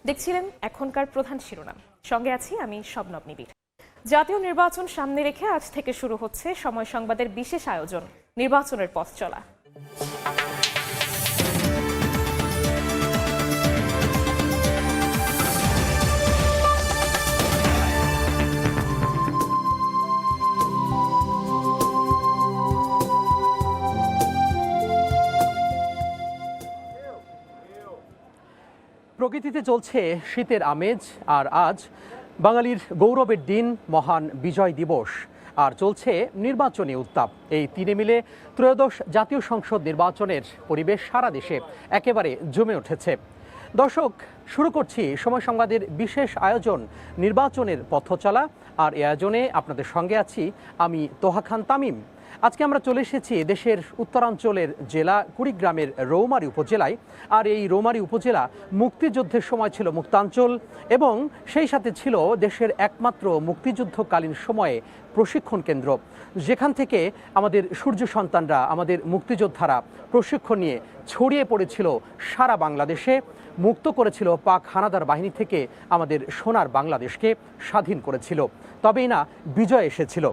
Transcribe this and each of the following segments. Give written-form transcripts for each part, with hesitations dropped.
দেখছিলেন এখনকার প্রধান শিরোনাম। সঙ্গে আছি আমি শবনব নিবিড়। জাতীয় নির্বাচন সামনে রেখে আজ থেকে শুরু হচ্ছে সময় সংবাদের বিশেষ আয়োজন নির্বাচনের পথ চলা। প্রকৃতিতে চলছে শীতের আমেজ, আর আজ বাঙালির গৌরবের দিন মহান বিজয় দিবস, আর চলছে নির্বাচনী উত্তাপ। এই তিনে মিলে ত্রয়োদশ জাতীয় সংসদ নির্বাচনের পরিবেশ সারা দেশে একেবারে জমে উঠেছে। দর্শক, শুরু করছি সময় সংবাদের বিশেষ আয়োজন নির্বাচনের পথচলা, আর এই আয়োজনে আপনাদের সঙ্গে আছি আমি তোহা খান তামিম। আজকে আমরা চলে এসেছি দেশের উত্তরাঞ্চলের জেলা কুড়িগ্রামের রৌমারী উপজেলায়। আর এই রৌমারী উপজেলা মুক্তিযুদ্ধের সময় ছিল মুক্তাঞ্চল, এবং সেই সাথে ছিল দেশের একমাত্র মুক্তিযুদ্ধকালীন সময়ে প্রশিক্ষণ কেন্দ্র, যেখান থেকে আমাদের সূর্য সন্তানরা, আমাদের মুক্তিযোদ্ধারা প্রশিক্ষণ নিয়ে ছড়িয়ে পড়েছিল সারা বাংলাদেশে, মুক্ত করেছিল পাক হানাদার বাহিনী থেকে আমাদের সোনার বাংলাদেশকে, স্বাধীন করেছিল। তবেই না বিজয় এসেছিল।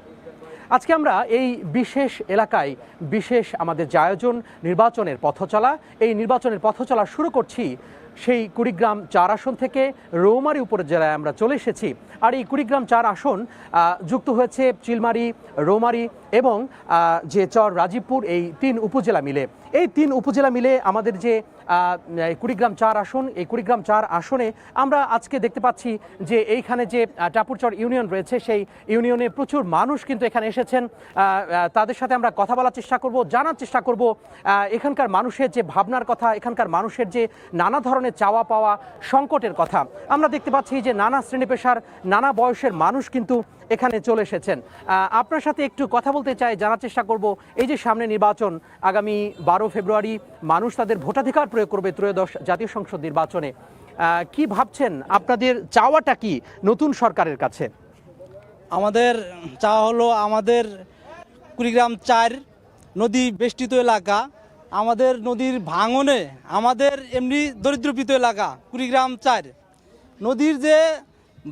আজকে আমরা এই বিশেষ এলাকায় বিশেষ আমাদের যে আয়োজন নির্বাচনের পথচলা, এই নির্বাচনের পথচলা শুরু করছি সেই কুড়িগ্রাম ৪ আসন থেকে রৌমারী উপজেলায় আমরা চলে এসেছি। আর এই কুড়িগ্রাম ৪ আসন যুক্ত হয়েছে চিলমারী, রৌমারী এবং যে চর রাজীবপুর, এই ৩ উপজেলা মিলে। এই ৩ উপজেলা মিলে আমাদের যে কুড়িগ্রাম ৪ আসন, এই কুড়িগ্রাম ৪ আসনে আমরা আজকে দেখতে পাচ্ছি যে এইখানে যে টাপুরচর ইউনিয়ন রয়েছে, সেই ইউনিয়নে প্রচুর মানুষ কিন্তু এখানে এসেছেন। তাদের সাথে আমরা কথা বলার চেষ্টা করব, জানার চেষ্টা করব এখানকার মানুষের যে ভাবনার কথা, এখানকার মানুষের যে নানা ধরনের চাওয়া পাওয়া, সংকটের কথা। আমরা দেখতে পাচ্ছি যে নানা শ্রেণী পেশার, নানা বয়সের মানুষ কিন্তু এখানে চলে এসেছেন। আপনার সাথে একটু কথা বলতে চাই, জানার চেষ্টা করব এই যে সামনে নির্বাচন, আগামী 12 ফেব্রুয়ারি মানুষ তাদের ভোটাধিকার প্রয়োগ করবে ত্রয়োদশ জাতীয় সংসদ নির্বাচনে। কি ভাবছেন, আপনাদের চাওয়াটা কি নতুন সরকারের কাছে? আমাদের চাওয়া হলো, আমাদের কুড়িগ্রাম ৪ নদী বেষ্টিত এলাকা, আমাদের নদীর ভাঙনে আমাদের এমনি দরিদ্রপীড়িত এলাকা কুড়িগ্রাম ৪ নদীর যে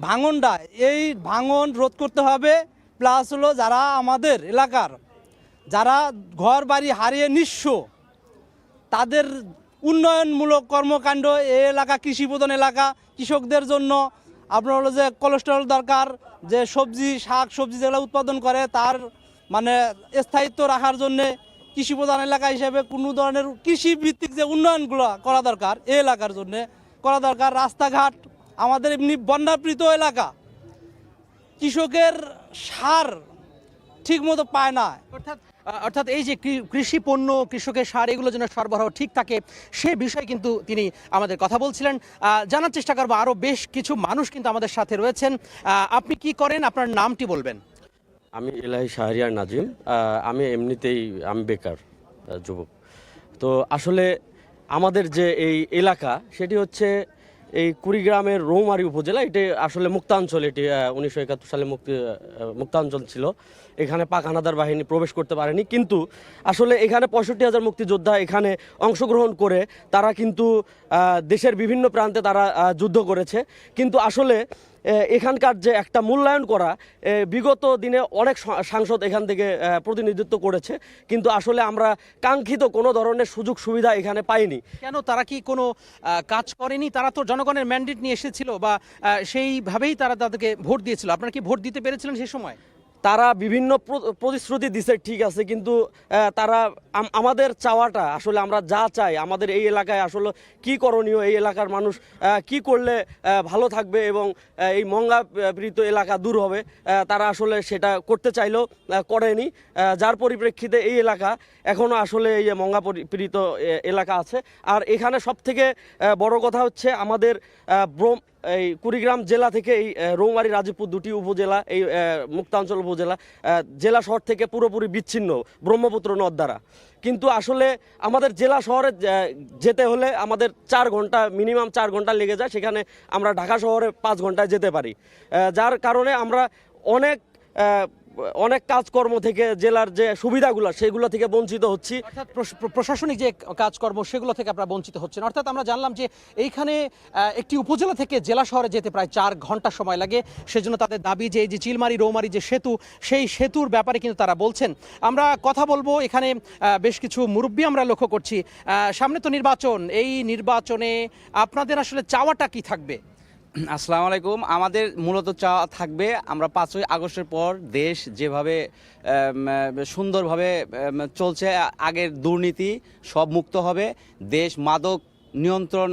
ভাঙনটা, এই ভাঙন রোধ করতে হবে। প্লাস হলো যারা আমাদের এলাকার যারা ঘর বাড়ি হারিয়ে নিঃস্ব, তাদের উন্নয়নমূলক কর্মকাণ্ড, এই এলাকা কৃষি প্রধান এলাকা, কৃষকদের জন্য আপনার হলো যে কোলেস্টেরল দরকার, যে সবজি শাক সবজি যেগুলো উৎপাদন করে তার মানে স্থায়িত্ব রাখার জন্যে কৃষি প্রধান এলাকা হিসেবে কোনো ধরনের কৃষি ভিত্তিক যে উন্নয়নগুলো করা দরকার, এই এলাকার জন্যে করা দরকার। রাস্তাঘাট, আমাদের এমনি বন্যাপীড়িত এলাকা, কৃষকের সার ঠিক মতো পায় না। অর্থাৎ এই যে কৃষি পণ্য, কৃষকের সার, এগুলো যেন সরবরাহ ঠিক থাকে, সে বিষয়ে কিন্তু তিনি আমাদের কথা বলছিলেন। জানার চেষ্টা করবো, আরও বেশ কিছু মানুষ কিন্তু আমাদের সাথে রয়েছেন। আপনি কি করেন, আপনার নামটি বলবেন? আমি এলাহি শাহরিয়ার নাজিম। আমি এমনিতেই বেকার যুবক। তো আসলে আমাদের যে এই এলাকা, সেটি হচ্ছে এই কুড়িগ্রামের রৌমারী উপজেলা। এটি আসলে মুক্তাঞ্চল, এটি 1971 সালে মুক্তাঞ্চল ছিল। এখানে পাক হানাদার বাহিনী প্রবেশ করতে পারেনি, কিন্তু আসলে এখানে 65,000 মুক্তিযোদ্ধা এখানে অংশগ্রহণ করে তারা কিন্তু দেশের বিভিন্ন প্রান্তে তারা যুদ্ধ করেছে। কিন্তু আসলে এখানকার যে একটা মূল্যায়ন করা, বিগত দিনে অনেক সাংসদ এখান থেকে প্রতিনিধিত্ব করেছে, কিন্তু আসলে আমরা কাঙ্ক্ষিত কোনো ধরনের সুযোগ সুবিধা এখানে পাইনি। কেন, তারা কি কোনো কাজ করেনি? তারা তো জনগণের ম্যান্ডেট নিয়ে এসেছিল, বা সেইভাবেই তারা তাদেরকে ভোট দিয়েছিল। আপনারা কি ভোট দিতে পেরেছিলেন সেই সময়? তারা বিভিন্ন প্রতিশ্রুতি দিছে, ঠিক আছে, কিন্তু তারা আমাদের চাওয়াটা, আসলে আমরা যা চাই, আমাদের এই এলাকায় আসলে কি করণীয়, এই এলাকার মানুষ কি করলে ভালো থাকবে এবং এই মঙ্গা পীড়িত এলাকা দূর হবে, তারা আসলে সেটা করতে চাইলেও করেনি। যার পরিপ্রেক্ষিতে এই এলাকা এখনও আসলে এই মঙ্গা পীড়িত এলাকা আছে। আর এখানে সবথেকে বড় কথা হচ্ছে আমাদের এই কুড়িগ্রাম জেলা থেকে এই রৌমারী রাজীবপুর দুটি উপজেলা, এই মুক্তাঞ্চল উপজেলা জেলা শহর থেকে পুরোপুরি বিচ্ছিন্ন ব্রহ্মপুত্র নদ দ্বারা। কিন্তু আসলে আমাদের জেলা শহরে যেতে হলে আমাদের 4 ঘন্টা, মিনিমাম 4 ঘন্টা লেগে যায়, সেখানে আমরা ঢাকা শহরে 5 ঘন্টায় যেতে পারি। যার কারণে আমরা অনেক অনেক কাজকর্ম থেকে জেলার যে সুবিধাগুলো সেগুলো থেকে বঞ্চিত হচ্ছি। অর্থাৎ প্রশাসনিক যে কাজকর্ম সেগুলো থেকে আপনারা বঞ্চিত হচ্ছেন। অর্থাৎ আমরা জানলাম যে এইখানে একটি উপজেলা থেকে জেলা শহরে যেতে প্রায় 4 ঘন্টা সময় লাগে। সেজন্য তাদের দাবি যে এই যে চিলমারি রৌমারি যে সেতু, সেই সেতুর ব্যাপারে কিন্তু তারা বলছেন। আমরা কথা বলবো, এখানে বেশ কিছু মুরব্বী আমরা লক্ষ্য করছি। সামনে তো নির্বাচন, এই নির্বাচনে আপনাদের আসলে চাওয়াটা কি থাকবে? আসসালামু আলাইকুম। আমাদের মূলত চাওয়া থাকবে, আমরা 5ই আগস্টের পর দেশ যেভাবে সুন্দরভাবে চলছে, আগের দুর্নীতি সব মুক্ত হবে, দেশ মাদক নিয়ন্ত্রণ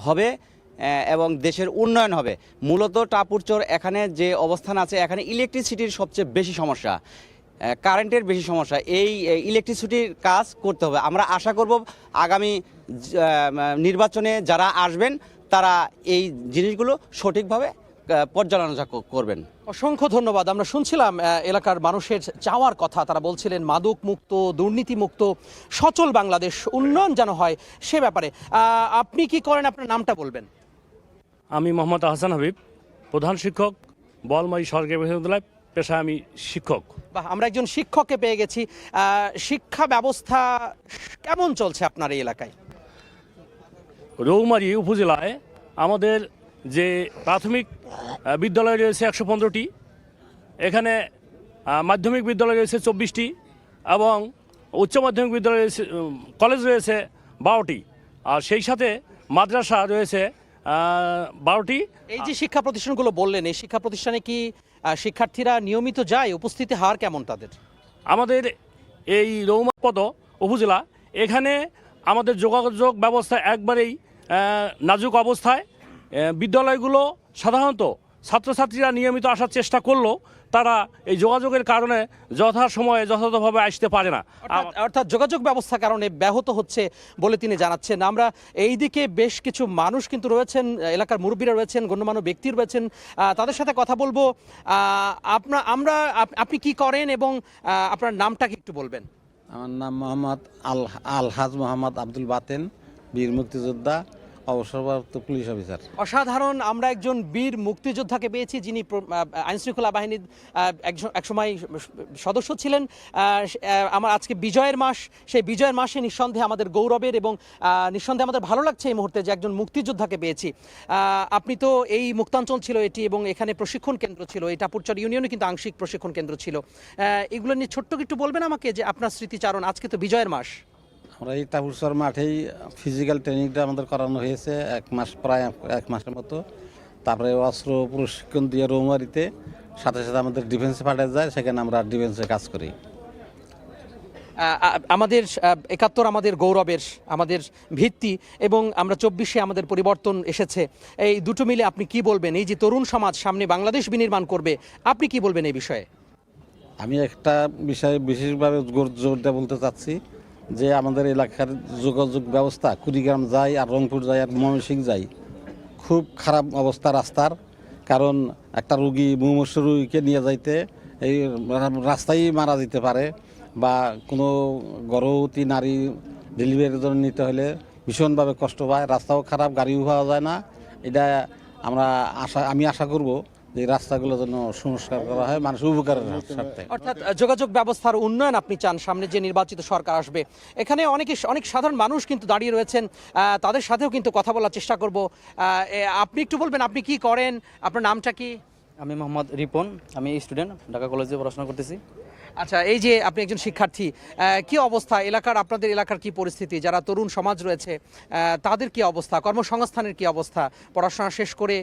হবে এবং দেশের উন্নয়ন হবে। মূলত টাপুরচর এখানে যে অবস্থান আছে, এখানে ইলেকট্রিসিটির সবচেয়ে বেশি সমস্যা, কারেন্টের বেশি সমস্যা। এই ইলেকট্রিসিটির কাজ করতে হবে। আমরা আশা করব আগামী নির্বাচনে যারা আসবেন তারা এই জিনিসগুলো সঠিকভাবে পর্যালোচনা করবেন। অসংখ্য ধন্যবাদ। আমরা শুনছিলাম এলাকার মানুষের চাওয়ার কথা। তারা বলছিলেন মাদক মুক্ত, দুর্নীতি মুক্ত, সচল বাংলাদেশ, উন্নয়ন যেন হয় সে ব্যাপারে। আপনি কি করেন, আপনার নামটা বলবেন? আমি মোহাম্মদ আহসান হাবিব, প্রধান শিক্ষক, বলমারি সরকারি বিশ্ববিদ্যালয়, পেশায় আমি শিক্ষক। বাহ, আমরা একজন শিক্ষককে পেয়ে গেছি। শিক্ষা ব্যবস্থা কেমন চলছে আপনার এই এলাকায়? রৌমারী উপজেলায় আমাদের যে প্রাথমিক বিদ্যালয় রয়েছে 115টি, এখানে মাধ্যমিক বিদ্যালয় রয়েছে 24টি এবং উচ্চ মাধ্যমিক বিদ্যালয় রয়েছে, কলেজ রয়েছে 12টি, আর সেই সাথে মাদ্রাসা রয়েছে 12টি। এই যে শিক্ষা প্রতিষ্ঠানগুলো বললেন, এই শিক্ষা প্রতিষ্ঠানে কি শিক্ষার্থীরা নিয়মিত যায়? উপস্থিতি হার কেমন তাদের? আমাদের এই রৌমারপদ উপজেলা, এখানে আমাদের যোগাযোগ ব্যবস্থা একবারেই নাজুক অবস্থায়। বিদ্যালয়গুলো সাধারণত ছাত্রছাত্রীরা নিয়মিত আসার চেষ্টা করলেও তারা এই যোগাযোগের কারণে যথাসময়ে যথাযথভাবে আসতে পারে না। অর্থাৎ যোগাযোগ ব্যবস্থা কারণে ব্যাহত হচ্ছে বলে তিনি জানাচ্ছেন। আমরা এই দিকে বেশ কিছু মানুষ কিন্তু রয়েছেন, এলাকার মুরব্বীরা রয়েছেন, গণ্যমান্য ব্যক্তি রয়েছেন, তাদের সাথে কথা বলবো। আপনি কি করেন এবং আপনার নামটা কি একটু বলবেন? আমার নাম মোহাম্মদ আলহাজ মোহাম্মদ আব্দুল বাতেন, বীর মুক্তিযোদ্ধা, অবসরপ্রাপ্ত পুলিশ অফিসার। অসাধারণ। আমরা একজন বীর মুক্তিযোদ্ধাকে পেয়েছি যিনি আইনশৃঙ্খলা বাহিনীর একসময় সদস্য ছিলেন। আমার আজকে বিজয়ের মাস, সেই বিজয়ের মাসে নিঃসন্দেহে আমাদের গৌরবের এবং নিঃসন্দেহে আমাদের ভালো লাগছে এই মুহূর্তে যে একজন মুক্তিযোদ্ধাকে পেয়েছি। আপনি তো এই মুক্তাঞ্চল ছিল এটি, এবং এখানে প্রশিক্ষণ কেন্দ্র ছিল, এই টাপুরচর ইউনিয়নে কিন্তু আংশিক প্রশিক্ষণ কেন্দ্র ছিল। এগুলো নিয়ে ছোট্ট একটু বলবেন আমাকে, যে আপনার স্মৃতিচারণ। আজকে তো বিজয়ের মাস। আমরা এই টাপুরচর মাঠেই ফিজিক্যাল ট্রেনিংটা আমাদের করানো হয়েছে 1 মাস, প্রায় 1 মাসের মতো। তারপরে অস্ত্র প্রশিক্ষণ দিয়ে রৌমারিতে, সাথে সাথে আমাদের ডিফেন্সে পাঠানো যায়, সেখানে আমরা ডিফেন্সে কাজ করি। আমাদের 71 আমাদের গৌরবের, আমাদের ভিত্তি, এবং আমরা 24-এ আমাদের পরিবর্তন এসেছে। এই দুটো মিলে আপনি কি বলবেন? এই যে তরুণ সমাজ সামনে বাংলাদেশ বিনির্মাণ করবে, আপনি কি বলবেন এই বিষয়ে? আমি একটা বিষয়ে বিশেষভাবে জোর দিয়ে বলতে চাচ্ছি যে আমাদের এলাকার যোগাযোগ ব্যবস্থা, কুড়িগ্রাম যাই আর রংপুর যাই আর ময়মনসিংহ যাই, খুব খারাপ অবস্থা রাস্তার। কারণ একটা রুগী, মুমূর্ষু রুগীকে নিয়ে যাইতে এই রাস্তায় মারা যেতে পারে, বা কোনো গর্ভবতী নারী ডেলিভারির জন্য নিতে হলে ভীষণভাবে কষ্ট পায়। রাস্তাও খারাপ, গাড়িও পাওয়া যায় না। এটা আমি আশা করব যে রাস্তাগুলো যেন সংস্কার করা হয় মানুষের উপকারের স্বার্থে। অর্থাৎ যোগাযোগ ব্যবস্থার উন্নয়ন আপনি চান। সামনে যে নির্বাচিত সরকার আসবে, এখানে অনেক সাধারণ মানুষ কিন্তু দাঁড়িয়ে রয়েছেন, তাদের সাথেও কিন্তু কথা বলার চেষ্টা করব। আপনি একটু বলবেন আপনি কি করেন, আপনার নামটা কি? আমি মোহাম্মদ রিপন, আমি স্টুডেন্ট, ঢাকা কলেজে পড়াশোনা করতেছি। আচ্ছা, এই যে আপনি একজন শিক্ষার্থী, কি অবস্থা এলাকার, আপনাদের এলাকার কি পরিস্থিতি? যারা তরুণ সমাজ রয়েছে তাদের কি অবস্থা, কর্মসংস্থানের কি অবস্থা? পড়াশোনা শেষ করে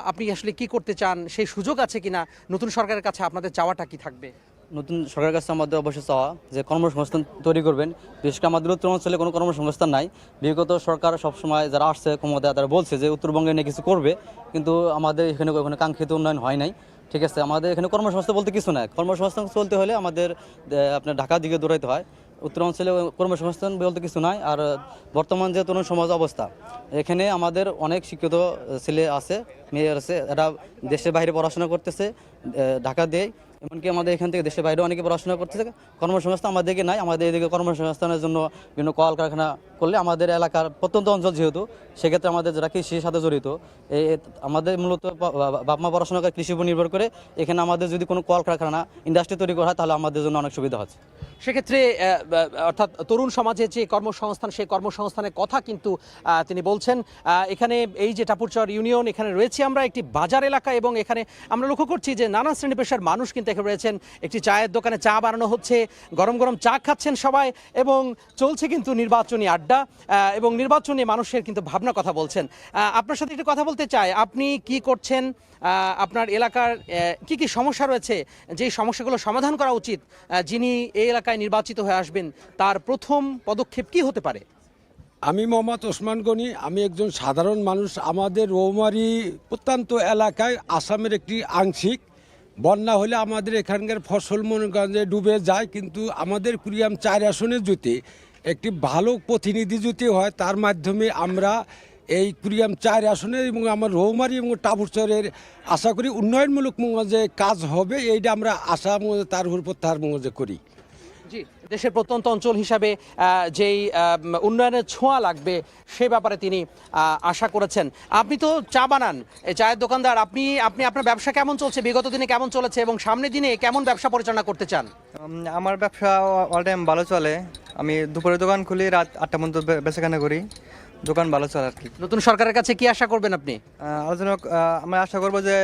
আপনি আসলে কি করতে চান, সেই সুযোগ আছে কিনা? নতুন সরকারের কাছে আপনাদের চাওয়াটা কি থাকবে? নতুন সরকারের কাছে আমাদের অবশ্যই চাওয়া যে কর্মসংস্থান তৈরি করবেন। বিশেষ করে আমাদের উত্তর অঞ্চলে কোনো কর্মসংস্থান নাই। বিগত সরকার সবসময় যারা আসছে ক্ষমতায় তারা বলছে যে উত্তরবঙ্গে নিয়ে কিছু করবে, কিন্তু আমাদের এখানে কোনো কাঙ্ক্ষিত উন্নয়ন হয় নাই। ঠিক আছে, আমাদের এখানে কর্মসংস্থান বলতে কিছু নাই। কর্মসংস্থান চলতে হলে আমাদের আপনার ঢাকার দিকে দৌড়াইতে হয়। উত্তর অঞ্চলে কর্মসংস্থান বলতে কিছু নাই। আর বর্তমান যে তরুণ সমাজ অবস্থা, এখানে আমাদের অনেক শিক্ষিত ছেলে আছে, মেয়ে আছে, এরা দেশের বাইরে পড়াশোনা করতেছে, ঢাকা দিয়ে এমনকি আমাদের এখান থেকে দেশের বাইরেও অনেকে পড়াশোনা করতেছে, কর্মসংস্থান আমাদেরকে নাই। আমাদের এদিকে কর্মসংস্থানের জন্য বিভিন্ন কলকারখানা করলে আমাদের এলাকার প্রত্যন্ত অঞ্চল যেহেতু, সেক্ষেত্রে আমাদের যারা কৃষির সাথে জড়িত, আমাদের মূলত বাপ মা পড়াশোনা করে কৃষির উপর নির্ভর করে। এখানে আমাদের যদি কোনো কলকারখানা ইন্ডাস্ট্রি তৈরি করা হয় তাহলে আমাদের জন্য অনেক সুবিধা হচ্ছে। সেক্ষেত্রে অর্থাৎ তরুণ সমাজে যে কর্মসংস্থান, সেই কর্মসংস্থানের কথা কিন্তু তিনি বলছেন। এখানে এই যে টাপুরচর ইউনিয়ন, এখানে রয়েছে আমরা একটি বাজার এলাকা, এবং এখানে আমরা লক্ষ্য করছি যে নানা শ্রেণী পেশার মানুষ কিন্তু এখানে রয়েছেন। একটি চায়ের দোকানে চা বানানো হচ্ছে, গরম গরম চা খাচ্ছেন সবাই, এবং চলছে কিন্তু নির্বাচনী আড্ডা, এবং নির্বাচনী মানুষের কিন্তু ভাবনা কথা বলছেন। আপনার সাথে একটু কথা বলতে চাই, আপনি কি করছেন, আপনার এলাকার কি কি সমস্যা রয়েছে, যে সমস্যাগুলো সমাধান করা উচিত, যিনি এই এলাকায় নির্বাচিত হয়ে আসবেন তার প্রথম পদক্ষেপ কি হতে পারে? আমি মোহাম্মদ ওসমান গনি, আমি একজন সাধারণ মানুষ। আমাদের রৌমারী প্রত্যন্ত এলাকায় আসামের একটি আংশিক বন্যা হলে আমাদের এখানকার ফসল মনোগঞ্জে ডুবে যায়, কিন্তু আমাদের কুড়িগ্রাম 4 আসনে যদি একটি ভালো প্রতিনিধি যদি হয়, তার মাধ্যমে আমরা এই কুড়িগ্রাম 4 আসনে এবং আমার রৌমারী এবং টাপুরচরের আশা করি উন্নয়নমূলক যে কাজ হবে, এইটা আমরা আশা তার উপর প্রত্যাহার মধ্যে করি। জি, দেশের প্রত্যন্ত অঞ্চল হিসাবে যেই উন্নয়নের ছোঁয়া লাগবে সে ব্যাপারে তিনি আশা করেছেন। আপনি তো চা বানান, এই চায়ের দোকানদার, আপনি আপনার ব্যবসা কেমন চলছে, বিগত দিনে কেমন চলেছে, এবং সামনের দিনে কেমন ব্যবসা পরিচালনা করতে চান? আমার ব্যবসা অল টাইম ভালো চলে। আমি দুপুরে দোকান খুলি, রাত 8টা পর্যন্ত বেচাকেনা করি। দোকান ভালো চলে আর কি। নতুন সরকারের কাছে কি আশা করবেন আপনি? আলোচনা আমরা আশা করবো যে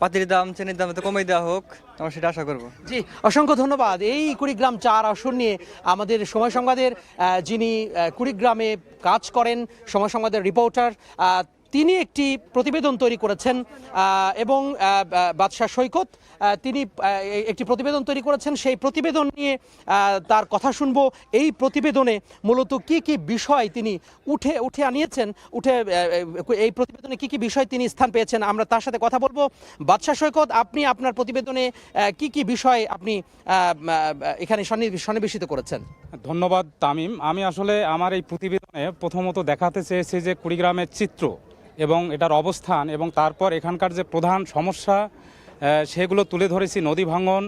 পাতির দাম, চিনির দাম কমিয়ে দেওয়া হোক, আমরা সেটা আশা করব। জি, অসংখ্য ধন্যবাদ। এই কুড়িগ্রাম 4 আসন নিয়ে আমাদের সময় সংবাদের যিনি কুড়িগ্রামে কাজ করেন, সময় সংবাদের রিপোর্টার, তিনি একটি প্রতিবেদন তৈরি করেছেন, এবং বাদশাহ সৈকত তিনি একটি প্রতিবেদন তৈরি করেছেন। সেই প্রতিবেদন নিয়ে তার কথা শুনবো। এই প্রতিবেদনে মূলত কি কি বিষয় তিনি উঠে আনিয়েছেন, এই প্রতিবেদনে কি কি বিষয় তিনি স্থান পেয়েছেন, আমরা তার সাথে কথা বলবো। বাদশাহ সৈকত, আপনি আপনার প্রতিবেদনে কি কি বিষয় আপনি এখানে সন্নিবেশিত করেছেন? ধন্যবাদ তামিম। আমি আসলে আমার এই প্রতিবেদনে প্রথমত দেখাতে চেয়েছি যে কুড়িগ্রামের চিত্র এবং এটার অবস্থান, এবং তারপর এখানকার যে প্রধান সমস্যা সেগুলো তুলে ধরেছি। নদী ভাঙন,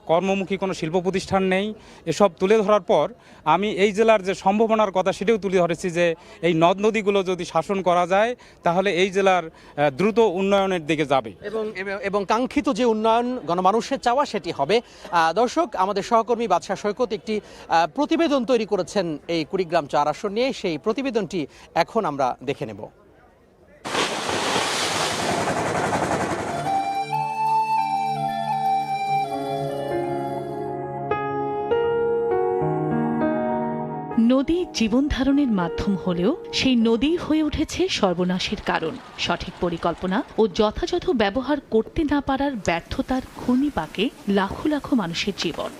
কর্মমুখী কোনো শিল্প প্রতিষ্ঠান নেই, এসব তুলে ধরার পর আমি এই জেলার যে সম্ভাবনার কথা সেটাও তুলে ধরেছি, যে এই নদ নদীগুলো যদি শাসন করা যায় তাহলে এই জেলার দ্রুত উন্নয়নের দিকে যাবে, এবং কাঙ্ক্ষিত যে উন্নয়ন গণমানুষের চাওয়া সেটি হবে। দর্শক, আমাদের সহকর্মী বাদশাহ সৈকত একটি প্রতিবেদন তৈরি করেছেন এই কুড়িগ্রাম 4 আসন নিয়ে। সেই প্রতিবেদনটি এখন আমরা দেখে নেব। নদী জীবন ধারণের মাধ্যম হলেও সেই নদী হয়ে উঠেছে সর্বনাশের কারণ। সঠিক পরিকল্পনা ও যথাযথ ব্যবহার করতে না পারার ব্যর্থতার ঘূর্ণিপাকে লাখো লাখো মানুষের জীবন।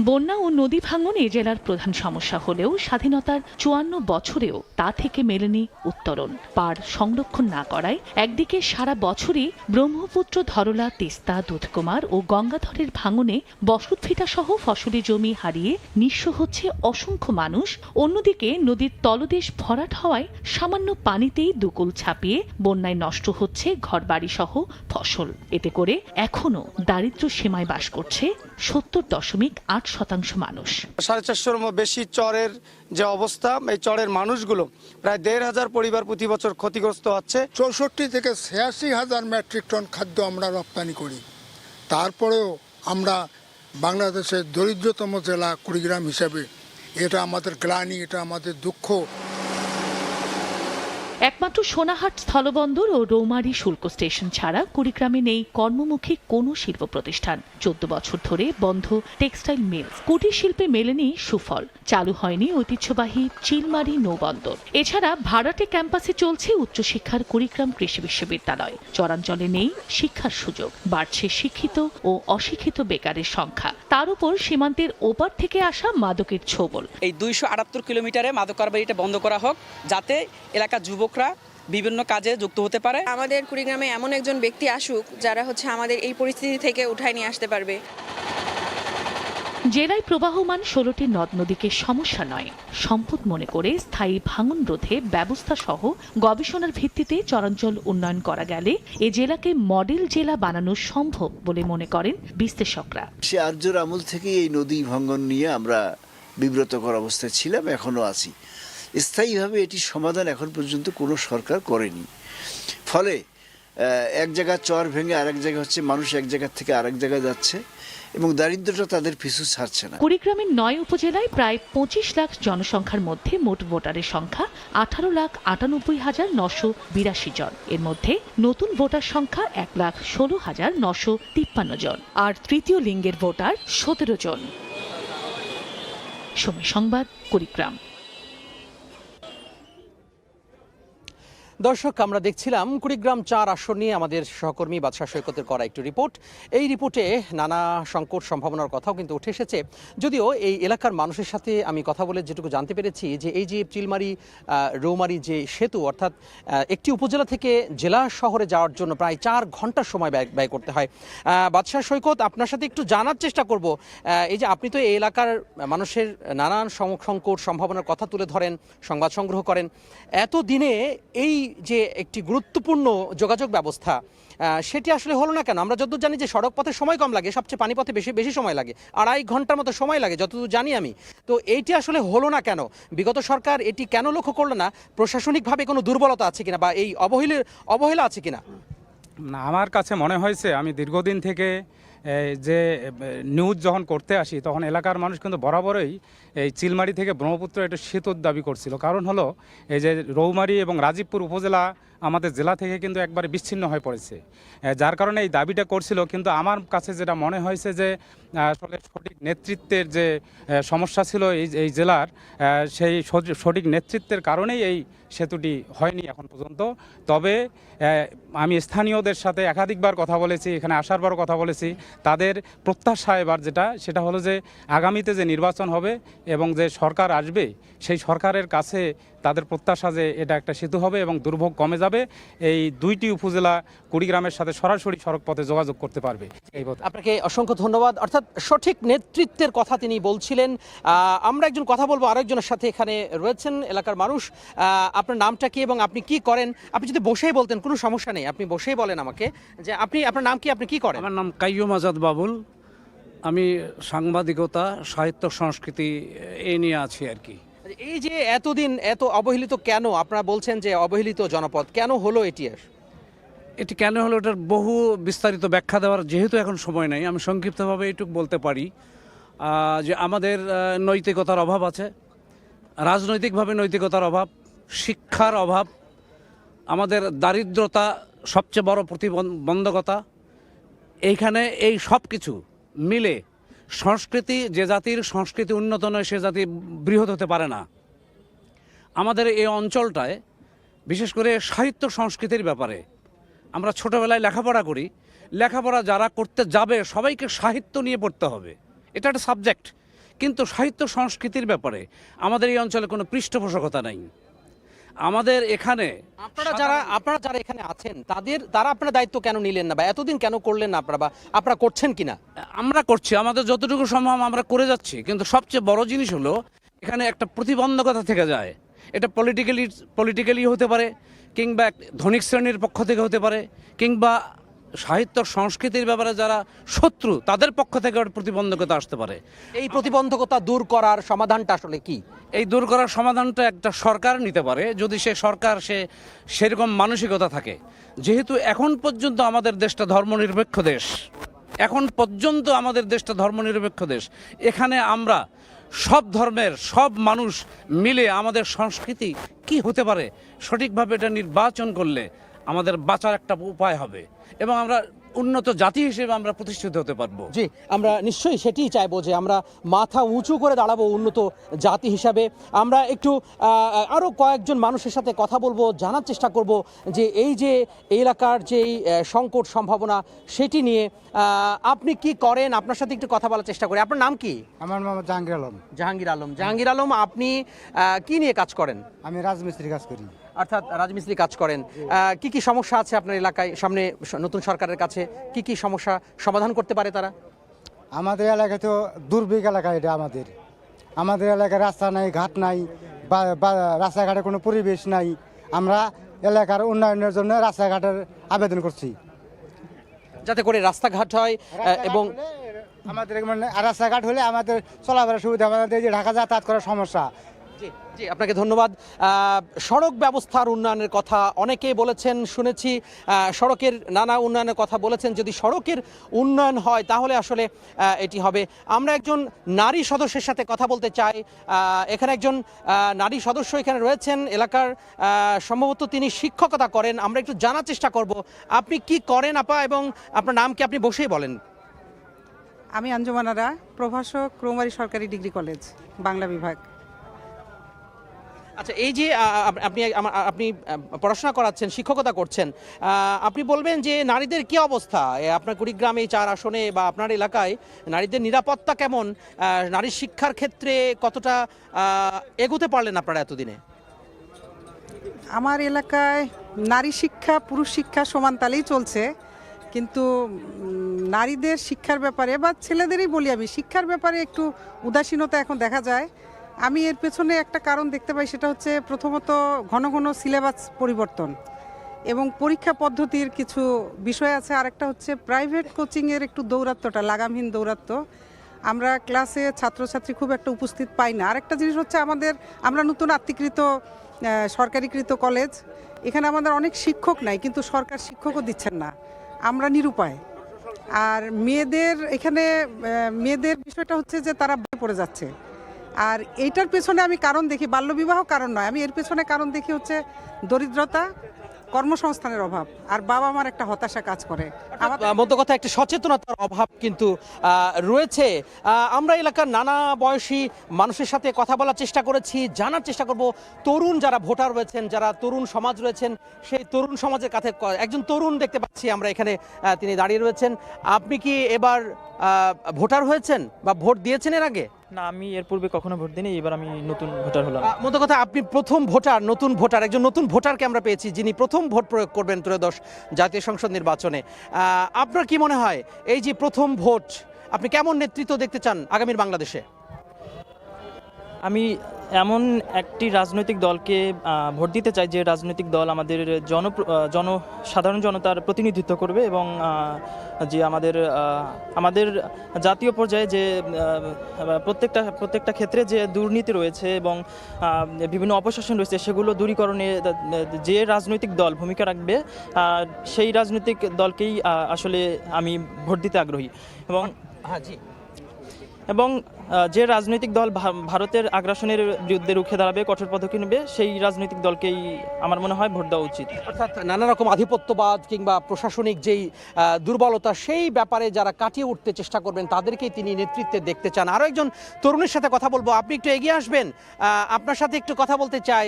বন্যা ও নদী ভাঙন এ জেলার প্রধান সমস্যা হলেও স্বাধীনতার 54 বছরেও তা থেকে মেলেনি উত্তরণ। পার সংরক্ষণ না করায় একদিকে সারা বছরই ব্রহ্মপুত্র, ধরলা, তিস্তা, দুধকুমার ও গঙ্গাধরের ভাঙনে বসতভিটা সহ ফসলি জমি হারিয়ে নিঃস্ব হচ্ছে অসংখ্য মানুষ, অন্যদিকে নদীর তলদেশ ভরাট হওয়ায় সামান্য পানিতেই দুকুল ছাপিয়ে বন্যায় নষ্ট হচ্ছে ঘরবাড়ি সহ ফসল। এতে করে এখনো দারিদ্র্য সীমায় বাস করছে 70.8% মানুষ। 450 বেশি চরের যে অবস্থা, এই চরের মানুষগুলো প্রায় 1,500 পরিবার প্রতি বছর ক্ষতিগ্রস্ত হচ্ছে। 64 থেকে 86,000 মেট্রিক টন খাদ্য আমরা রপ্তানি করি। তারপরেও আমরা বাংলাদেশের দরিদ্রতম জেলা কুড়িগ্রাম হিসেবে, এটা আমাদের গ্লানি, এটা আমাদের দুঃখ। একমাত্র সোনাহাট স্থলবন্দর ও রৌমারী শুল্ক স্টেশন ছাড়া কুড়িগ্রামে নেই কর্মমুখী কোনো শিল্প প্রতিষ্ঠান। 14 বছর ধরে বন্ধ টেক্সটাইল মিলস, কুটির শিল্পে মেলেনি সুফল। চালু হয়নি ঐতিহ্যবাহী চিলমারি নৌবন্দর। এছাড়া ভাড়াটে ক্যাম্পাসে চলছে উচ্চশিক্ষার কুড়িগ্রাম কৃষি বিশ্ববিদ্যালয়। চরাঞ্চলে নেই শিক্ষার সুযোগ, বাড়ছে শিক্ষিত ও অশিক্ষিত বেকারের সংখ্যা। তার উপর সীমান্তের ওপার থেকে আসা মাদকের ছোবল। এই 278 কিলোমিটারে মাদক কারবারিটা বন্ধ করা হোক, যাতে এলাকার যুবকরা বিভিন্ন কাজে যুক্ত হতে পারে। আমাদের কুড়িগ্রামে এমন একজন ব্যক্তি আসুক যারা আমাদের এই পরিস্থিতি থেকে উঠায় নিয়ে আসতে পারবে। জেলায় প্রবাহমান 16টি নদ নদীকে সমস্যা নয়, সম্পদ মনে করে স্থায়ী ভাঙন রোধে ব্যবস্থা সহ গবেষণার ভিত্তিতে চরাঞ্চল উন্নয়ন করা গেলে এ জেলাকে মডেল জেলা বানানো সম্ভব বলে মনে করেন বিশ্লেষকরা। সে আর্যর আমল থেকে এই নদী ভাঙন নিয়ে আমরা বিব্রতকর অবস্থায় ছিলাম, এখনো আছি। স্থায়ীভাবে এটি সমাধান এখন পর্যন্ত কোনো সরকার করেনি। ফলে এক জায়গায় চর ভেঙে আরেক জায়গায় হচ্ছে, মানুষ এক জায়গা থেকে আরেক জায়গায় যাচ্ছে এবং দারিদ্রতা তাদের পিছু ছাড়ছে না। কুড়িগ্রামের 9 উপজেলায় প্রায় 25 লাখ জনসংখ্যার মধ্যে মোট ভোটারের সংখ্যা 18,98,982 জন। এর মধ্যে নতুন ভোটার সংখ্যা 1,16,953 জন আর তৃতীয় লিঙ্গের ভোটার 17 জন। সময় সংবাদ, কুড়িগ্রাম। দর্শক, আমরা দেখছিলাম কুড়িগ্রাম 4 আসন নিয়ে আমাদের সহকর্মী বাদশা সৈকতের করা একটি রিপোর্ট। এই রিপোর্টে নানা সংকট সম্ভাবনার কথাও কিন্তু উঠে এসেছে। যদিও এই এলাকার মানুষের সাথে আমি কথা বলে যেটুকু জানতে পেরেছি যে এই যে চিলমারি রৌমারি যে সেতু, অর্থাৎ একটি উপজেলা থেকে জেলা শহরে যাওয়ার জন্য প্রায় 4 ঘন্টা সময় ব্যয় করতে হয়। বাদশা সৈকত, আপনার সাথে একটু জানার চেষ্টা করব, এই যে আপনি তো এই এলাকার মানুষের নানান সংকট সম্ভাবনার কথা তুলে ধরেন, সংবাদ সংগ্রহ করেন, এত দিনে এই যে একটি গুরুত্বপূর্ণ যোগাযোগ ব্যবস্থা সেটি আসলে হলো না কেন? আমরা যতদূর জানি যে সড়ক পথে সময় কম লাগে, সবচেয়ে পানিপথে বেশি সময় লাগে, 2.5 ঘন্টার মতো সময় লাগে যতদূর জানি আমি। তো এইটি আসলে হলো না কেন? বিগত সরকার এটি কেন লক্ষ্য করলো না? প্রশাসনিকভাবে কোনো দুর্বলতা আছে কিনা বা এই অবহেলা আছে কিনা? না, আমার কাছে মনে হয়েছে, আমি দীর্ঘদিন থেকে যে নিউজ যখন করতে আসি তখন এলাকার মানুষ কিন্তু বরাবরই এই চিলমারি থেকে ব্রহ্মপুত্র একটা সেতুর দাবি করছিল। কারণ হলো এই যে রৌমারী এবং রাজীবপুর উপজেলা আমাদের জেলা থেকে কিন্তু একবারে বিচ্ছিন্ন হয়ে পড়েছে, যার কারণে এই দাবিটা করছিল। কিন্তু আমার কাছে যেটা মনে হয়েছে যে আসলে সঠিক নেতৃত্বের যে সমস্যা ছিল এই জেলার, সেই সঠিক নেতৃত্বের কারণেই এই সেতুটি হয়নি এখন পর্যন্ত। তবে আমি স্থানীয়দের সাথে একাধিকবার কথা বলেছি, এখানে আসার পরও কথা বলেছি, তাদের প্রত্যাশা এবার সেটা হলো যে আগামীতে যে নির্বাচন হবে এবং যে সরকার আসবে সেই সরকারের কাছে তাদের প্রত্যাশা যে এটা একটা সেতু হবে এবং দুর্ভোগ কমে যাবে, এই 2টি উপজেলা কুড়িগ্রামের সাথে সরাসরি সড়ক পথে যোগাযোগ করতে পারবে। আপনাকে অসংখ্য ধন্যবাদ। অর্থাৎ সঠিক নেতৃত্বের কথা তিনি বলছিলেন। আমরা একজন কথা বলবো আরেকজনের সাথে, এখানে রয়েছেন এলাকার মানুষ। আপনার নামটা কি এবং আপনি কি করেন? আপনি যদি বসেই বলতেন কোনো সমস্যা নেই, আপনি বসেই বলেন আমাকে যে আপনার নাম কি, আপনি কি করেন? আমার নাম কাইয়ুম আজাদ বাবুল। আমি সাংবাদিকতা, সাহিত্য, সংস্কৃতি এই নিয়ে আছি আর কি। এই যে এতদিন এত অবহেলিত কেন? আপনারা বলছেন যে অবহেলিত জনপদ, কেন হলো এটি? এটি কেন হলো এটার বহু বিস্তারিত ব্যাখ্যা দেওয়ার যেহেতু এখন সময় নেই, আমি সংক্ষিপ্তভাবে এইটুকু বলতে পারি যে আমাদের নৈতিকতার অভাব আছে, রাজনৈতিকভাবে নৈতিকতার অভাব, শিক্ষার অভাব, আমাদের দারিদ্রতা সবচেয়ে বড় প্রতিবন্ধকতা। এইখানে এই সব কিছু মিলে সংস্কৃতি, যে জাতির সংস্কৃতি উন্নত নয় সে জাতি বৃহৎ হতে পারে না। আমাদের এই অঞ্চলটায় বিশেষ করে সাহিত্য সংস্কৃতির ব্যাপারে আমরা ছোটোবেলায় লেখাপড়া করি, লেখাপড়া যারা করতে যাবে সবাইকে সাহিত্য নিয়ে পড়তে হবে, এটা একটা সাবজেক্ট। কিন্তু সাহিত্য সংস্কৃতির ব্যাপারে আমাদের এই অঞ্চলে কোনো পৃষ্ঠপোষকতা নাই। আমাদের এখানে আপনারা যারা এখানে আছেন তারা আপনারা দায়িত্ব কেন নিলেন না বা এতদিন কেন করলেন না আপনারা, বা আপনারা করছেন কিনা? আমরা করছি, আমাদের যতটুকু সম্ভব আমরা করে যাচ্ছি। কিন্তু সবচেয়ে বড় জিনিস হলো এখানে একটা প্রতিবন্ধকতা থেকে যায়। এটা পলিটিক্যালি হতে পারে, কিংবা ধনিক শ্রেণীর পক্ষ থেকে হতে পারে, কিংবা সাহিত্য সংস্কৃতির ব্যাপারে যারা শত্রু তাদের পক্ষ থেকে প্রতিবন্ধকতা আসতে পারে। এই প্রতিবন্ধকতা দূর করার সমাধানটা আসলে কি? এই দূর করার সমাধানটা একটা সরকার নিতে পারে, যদি সে সরকার সেরকম মানসিকতা থাকে। যেহেতু এখন পর্যন্ত আমাদের দেশটা ধর্মনিরপেক্ষ দেশ, এখানে আমরা সব ধর্মের সব মানুষ মিলে আমাদের সংস্কৃতি কি হতে পারে সঠিকভাবে এটা নির্বাচন করলে আমাদের বাঁচার একটা উপায় হবে এবং আমরা উন্নত জাতি হিসেবে আমরা প্রতিষ্ঠিত হতে পারবো। জি, আমরা নিশ্চয়ই সেটিই চাইবো যে আমরা মাথা উঁচু করে দাঁড়াবো উন্নত জাতি হিসাবে। আমরা একটু আরও কয়েকজন মানুষের সাথে কথা বলবো, জানার চেষ্টা করব যে এই যে এলাকার যেই সংকট সম্ভাবনা সেটি নিয়ে আপনি কি করেন, আপনার সাথে একটু কথা বলার চেষ্টা করি। আপনার নাম কি? আমার নাম জাহাঙ্গীর আলম। জাহাঙ্গীর আলম, আপনি কি নিয়ে কাজ করেন? আমি রাজমিস্ত্রি কাজ করি। অর্থাৎ রাজমিস্ত্রি কাজ করেন। কি কি সমস্যা আছে আপনার এলাকায়? সামনে নতুন সরকারের কাছে কি কি সমস্যা সমাধান করতে পারে তারা? আমাদের এলাকায় তো দুর্ভিক্ষ এলাকা, এটা আমাদের এলাকায় রাস্তা নাই, ঘাট নাই, রাস্তাঘাটে কোনো পরিবেশ নাই। আমরা এলাকার উন্নয়নের জন্য রাস্তাঘাটের আবেদন করছি, যাতে করে রাস্তাঘাট হয় এবং আমাদের মানে রাস্তাঘাট হলে আমাদের চলাফেরার সুবিধা, আমাদের যে ঢাকা যাতায়াত করার সমস্যা। জি, আপনাকে ধন্যবাদ। সড়ক ব্যবস্থার উন্নয়নের কথা অনেকেই বলেছেন, শুনেছি সড়কের নানা উন্নয়নের কথা বলেছেন। যদি সড়কের উন্নয়ন হয় তাহলে আসলে এটি হবে। আমরা একজন নারী সদস্যের সাথে কথা বলতে চাই। এখানে একজন নারী সদস্য এখানে রয়েছেন এলাকার, সম্ভবত তিনি শিক্ষকতা করেন। আমরা একটু জানার চেষ্টা করব আপনি কি করেন আপা, এবং আপনার নাম কি, আপনি বসেই বলেন। আমি আঞ্জুমান আরা, প্রভাষক, রৌমারী সরকারি ডিগ্রি কলেজ, বাংলা বিভাগ। আচ্ছা, এই যে আপনি পড়াশোনা করাচ্ছেন, শিক্ষকতা করছেন, আপনি বলবেন যে নারীদের কি অবস্থা আপনার কুড়িগ্রামে 4 আসনে বা আপনার এলাকায়? নারীদের নিরাপত্তা কেমন? নারীর শিক্ষার ক্ষেত্রে কতটা এগোতে পারলেন আপনারা এতদিনে? আমার এলাকায় নারী শিক্ষা পুরুষ শিক্ষা সমান তালেই চলছে, কিন্তু নারীদের শিক্ষার ব্যাপারে বা ছেলেদেরই বলি আমি, শিক্ষার ব্যাপারে একটু উদাসীনতা এখন দেখা যায়। আমি এর পেছনে একটা কারণ দেখতে পাই, সেটা হচ্ছে প্রথমত ঘন ঘন সিলেবাস পরিবর্তন এবং পরীক্ষা পদ্ধতির কিছু বিষয় আছে। আরেকটা হচ্ছে প্রাইভেট কোচিংয়ের একটু দৌরাত্ম্যটা, লাগামহীন দৌরাত্ম্য। আমরা ক্লাসে ছাত্রছাত্রী খুব একটা উপস্থিত পাই না। আরেকটা জিনিস হচ্ছে আমরা নতুন আত্মীকৃত সরকারিকৃত কলেজ, এখানে আমাদের অনেক শিক্ষক নাই, কিন্তু সরকার শিক্ষকও দিচ্ছেন না, আমরা নিরুপায়। আর মেয়েদের বিষয়টা হচ্ছে যে তারা বই পড়ে যাচ্ছে। আর এইটার পেছনে আমি কারণ দেখি, বাল্যবিবাহ কারণ নয়, আমি এর পেছনে কারণ দেখি হচ্ছে দরিদ্রতা, কর্মসংস্থানের অভাব, আর বাবা মার একটা হতাশা কাজ করে। মধ্য কথা একটা সচেতনতার অভাব কিন্তু রয়েছে। আমরা এলাকার নানা বয়সী মানুষের সাথে কথা বলার চেষ্টা করেছি, জানার চেষ্টা করব তরুণ যারা ভোটার রয়েছেন, যারা তরুণ সমাজ রয়েছেন, সেই তরুণ সমাজের কাছে একজন তরুণ দেখতে পাচ্ছি আমরা এখানে, তিনি দাঁড়িয়ে রয়েছেন। আপনি কি এবার ভোটার হয়েছেন বা ভোট দিয়েছেন এর আগে? না, আমি এর পূর্বে কখনো ভোট দিইনি, এবার আমি নতুন ভোটার হলাম। মতো কথা, আপনি প্রথম ভোটার, নতুন ভোটার, একজন নতুন ভোটারকে আমরা পেয়েছি যিনি প্রথম ভোট প্রয়োগ করবেন ত্রয়োদশ জাতীয় সংসদ নির্বাচনে। আপনার কি মনে হয় এই যে প্রথম ভোট, আপনি কেমন নেতৃত্ব দেখতে চান আগামীর বাংলাদেশে? আমি এমন একটি রাজনৈতিক দলকে ভোট দিতে চাই যে রাজনৈতিক দল আমাদের সাধারণ জনতার প্রতিনিধিত্ব করবে এবং যে আমাদের জাতীয় পর্যায়ে যে প্রত্যেকটা ক্ষেত্রে যে দুর্নীতি রয়েছে এবং বিভিন্ন অপশাসন রয়েছে সেগুলো দূরীকরণে যে রাজনৈতিক দল ভূমিকা রাখবে সেই রাজনৈতিক দলকেই আসলে আমি ভোট দিতে আগ্রহী। এবং যে রাজনৈতিক দল ভারতের আগ্রাসনের বিরুদ্ধে রুখে দাঁড়াবে, কঠোর পদক্ষেপ নেবে, সেই রাজনৈতিক দলকেই আমার মনে হয় ভোট দেওয়া উচিত। অর্থাৎ নানা রকম আধিপত্যবাদ কিংবা প্রশাসনিক যেই দুর্বলতা, সেই ব্যাপারে যারা কাটিয়ে উঠতে চেষ্টা করবেন তাদেরকেই তিনি নেতৃত্বে দেখতে চান। আরও একজন তরুণের সাথে কথা বলবো, আপনি একটু এগিয়ে আসবেন, আপনার সাথে একটু কথা বলতে চাই।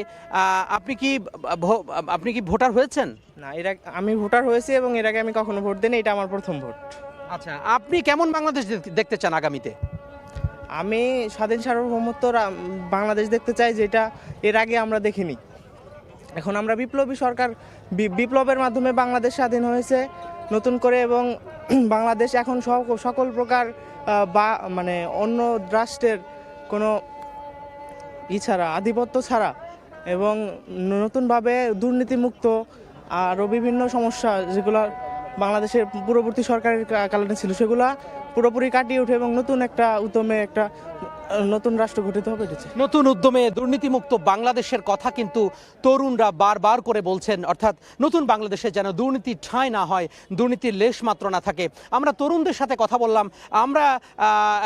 আপনি কি ভোটার হয়েছেন? না, আমি ভোটার হয়েছি এবং এর আগে আমি কখনো ভোট দিইনি, এটা আমার প্রথম ভোট। আচ্ছা, আপনি কেমন বাংলাদেশ দেখতে চান আগামীতে? আমি স্বাধীন সার্বভৌমত্ব বাংলাদেশ দেখতে চাই, যেটা এর আগে আমরা দেখিনি। এখন আমরা বিপ্লবী সরকার, বিপ্লবের মাধ্যমে বাংলাদেশ স্বাধীন হয়েছে নতুন করে, এবং বাংলাদেশ এখন সকল প্রকার মানে অন্য রাষ্ট্রের কোনো ছাড়া, আধিপত্য ছাড়া এবং নতুনভাবে দুর্নীতিমুক্ত আরও বিভিন্ন সমস্যা যেগুলো বাংলাদেশের পূর্ববর্তী সরকারের কারণে ছিল সেগুলা পুরোপুরি কাটিয়ে উঠে এবং নতুন একটা উদ্যমে একটা নতুন রাষ্ট্র গঠিত হবে। নতুন উদ্যমে দুর্নীতিমুক্ত বাংলাদেশের কথা কিন্তু তরুণরা বারবার করে বলছেন, অর্থাৎ নতুন বাংলাদেশে যেন দুর্নীতি ঠাঁই না হয়, দুর্নীতির লেশ মাত্র না থাকে। আমরা তরুণদের সাথে কথা বললাম, আমরা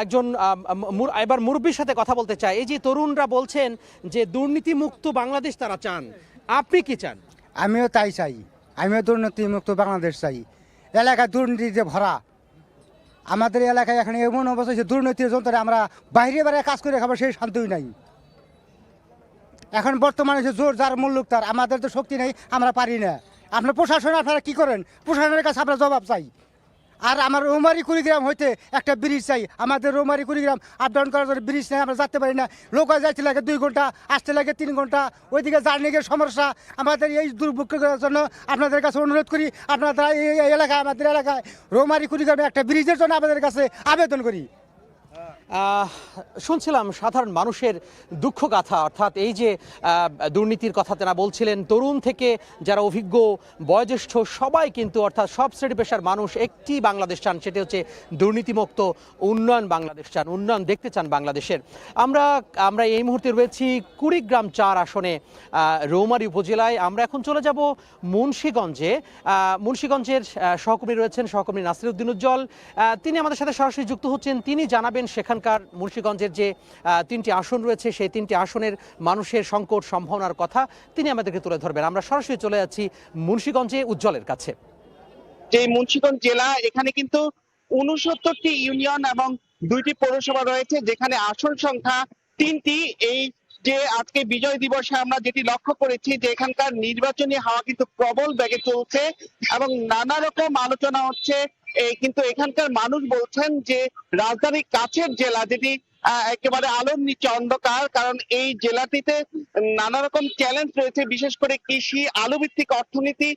একজন এবার মুরব্বীর সাথে কথা বলতে চাই। এই যে তরুণরা বলছেন যে দুর্নীতিমুক্ত বাংলাদেশ তারা চান, আপনি কি চান? আমিও তাই চাই, আমিও দুর্নীতিমুক্ত বাংলাদেশ চাই। এলাকায় দুর্নীতিতে ভরা, আমাদের এলাকায় এখানে এমন অবস্থা যে দুর্নীতির যন্ত্রে আমরা বাইরে কাজ করে খাবার সেই শান্তিই নাই। এখন বর্তমানে যে জোর যার মুল্লুক তার, আমাদের তো শক্তি নেই, আমরা পারি না। আপনার প্রশাসন, আপনারা কি করেন? প্রশাসনের কাছে আমরা জবাব চাই। আর আমার রৌমারি কুড়িগ্রাম হইতে একটা ব্রিজ চাই। আমাদের রৌমারি কুড়িগ্রাম আপ ডাউন করার জন্য ব্রিজ নেই, আমরা যেতে পারি না। লোকাল যাইতে লাগে 2 ঘন্টা, আসতে লাগে 3 ঘন্টা, ওইদিকে জার্নিংয়ের সমস্যা। আমাদের এই দুর্ভোগের জন্য আপনাদের কাছে অনুরোধ করি, আপনারা এই এলাকায়, আমাদের এলাকায় রৌমারি কুড়িগ্রামে একটা ব্রিজের জন্য আপনাদের কাছে আবেদন করি। শুনছিলাম সাধারণ মানুষের দুঃখ গাথা, অর্থাৎ এই যে দুর্নীতির কথা তারা বলছিলেন, তরুণ থেকে যারা অভিজ্ঞ বয়োজ্যেষ্ঠ সবাই কিন্তু, অর্থাৎ সব শ্রেণী পেশার মানুষ একটি বাংলাদেশ চান, সেটি হচ্ছে দুর্নীতিমুক্ত উন্নয়ন বাংলাদেশ চান, উন্নয়ন দেখতে চান বাংলাদেশের। আমরা এই মুহূর্তে রয়েছি কুড়িগ্রাম 4 আসনে রৌমারী উপজেলায়। আমরা এখন চলে যাব মুন্সিগঞ্জে। মুন্সিগঞ্জের সহকর্মী রয়েছেন, সহকর্মী নাসির উদ্দিন উজ্জ্বল, তিনি আমাদের সাথে সরাসরি যুক্ত হচ্ছেন। তিনি জানাবেন সেখানকার মুন্সিগঞ্জের যে 3টি আসন রয়েছে, সেই 3টি আসনের মানুষের সংকট সম্ভাবনার কথা তিনি আমাদেরকে তুলে ধরবেন। আমরা সরাসরি চলে যাচ্ছি মুন্সিগঞ্জে উজ্জ্বলের কাছে। যে মুন্সিগঞ্জ জেলা, এখানে কিন্তু 69টি ইউনিয়ন এবং 2টি পৌরসভা রয়েছে, যেখানে আসন সংখ্যা 3টি। এই যে আজকে বিজয় দিবসে আমরা যেটি লক্ষ্য করেছি যে এখানকার নির্বাচনী হাওয়া কিন্তু প্রবল বেগে চলছে এবং নানা রকম আলোচনা হচ্ছে। কিন্তু এখানকার মানুষ বলছেন যে রাজধানীর কাছের জেলা, যেটি একেবারে আলোর নিচে অন্ধকার, কারণ এই জেলাটিতে নানা রকম চ্যালেঞ্জ রয়েছে, বিশেষ করে কৃষি, আলু ভিত্তিক অর্থনীতি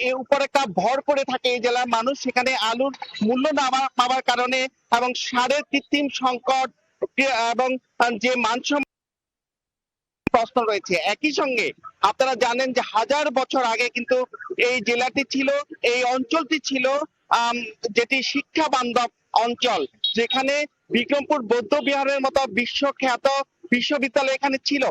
এর উপর একটা ভর করে থাকে এই জেলার মানুষ। সেখানে আলুর মূল্য না পাওয়ার কারণে এবং সারের কৃত্রিম সংকট এবং যে মানসম্মান প্রশ্ন রয়েছে। একই সঙ্গে আপনারা জানেন যে 1000 বছর আগে কিন্তু এই জেলাটি ছিল, এই অঞ্চলটি ছিল যেটি শিক্ষা বান্ধব অঞ্চল, যেখানে বিক্রমপুর বৌদ্ধ বিহারের মতো বিশ্বখ্যাত বিশ্ববিদ্যালয় এখানে ছিল।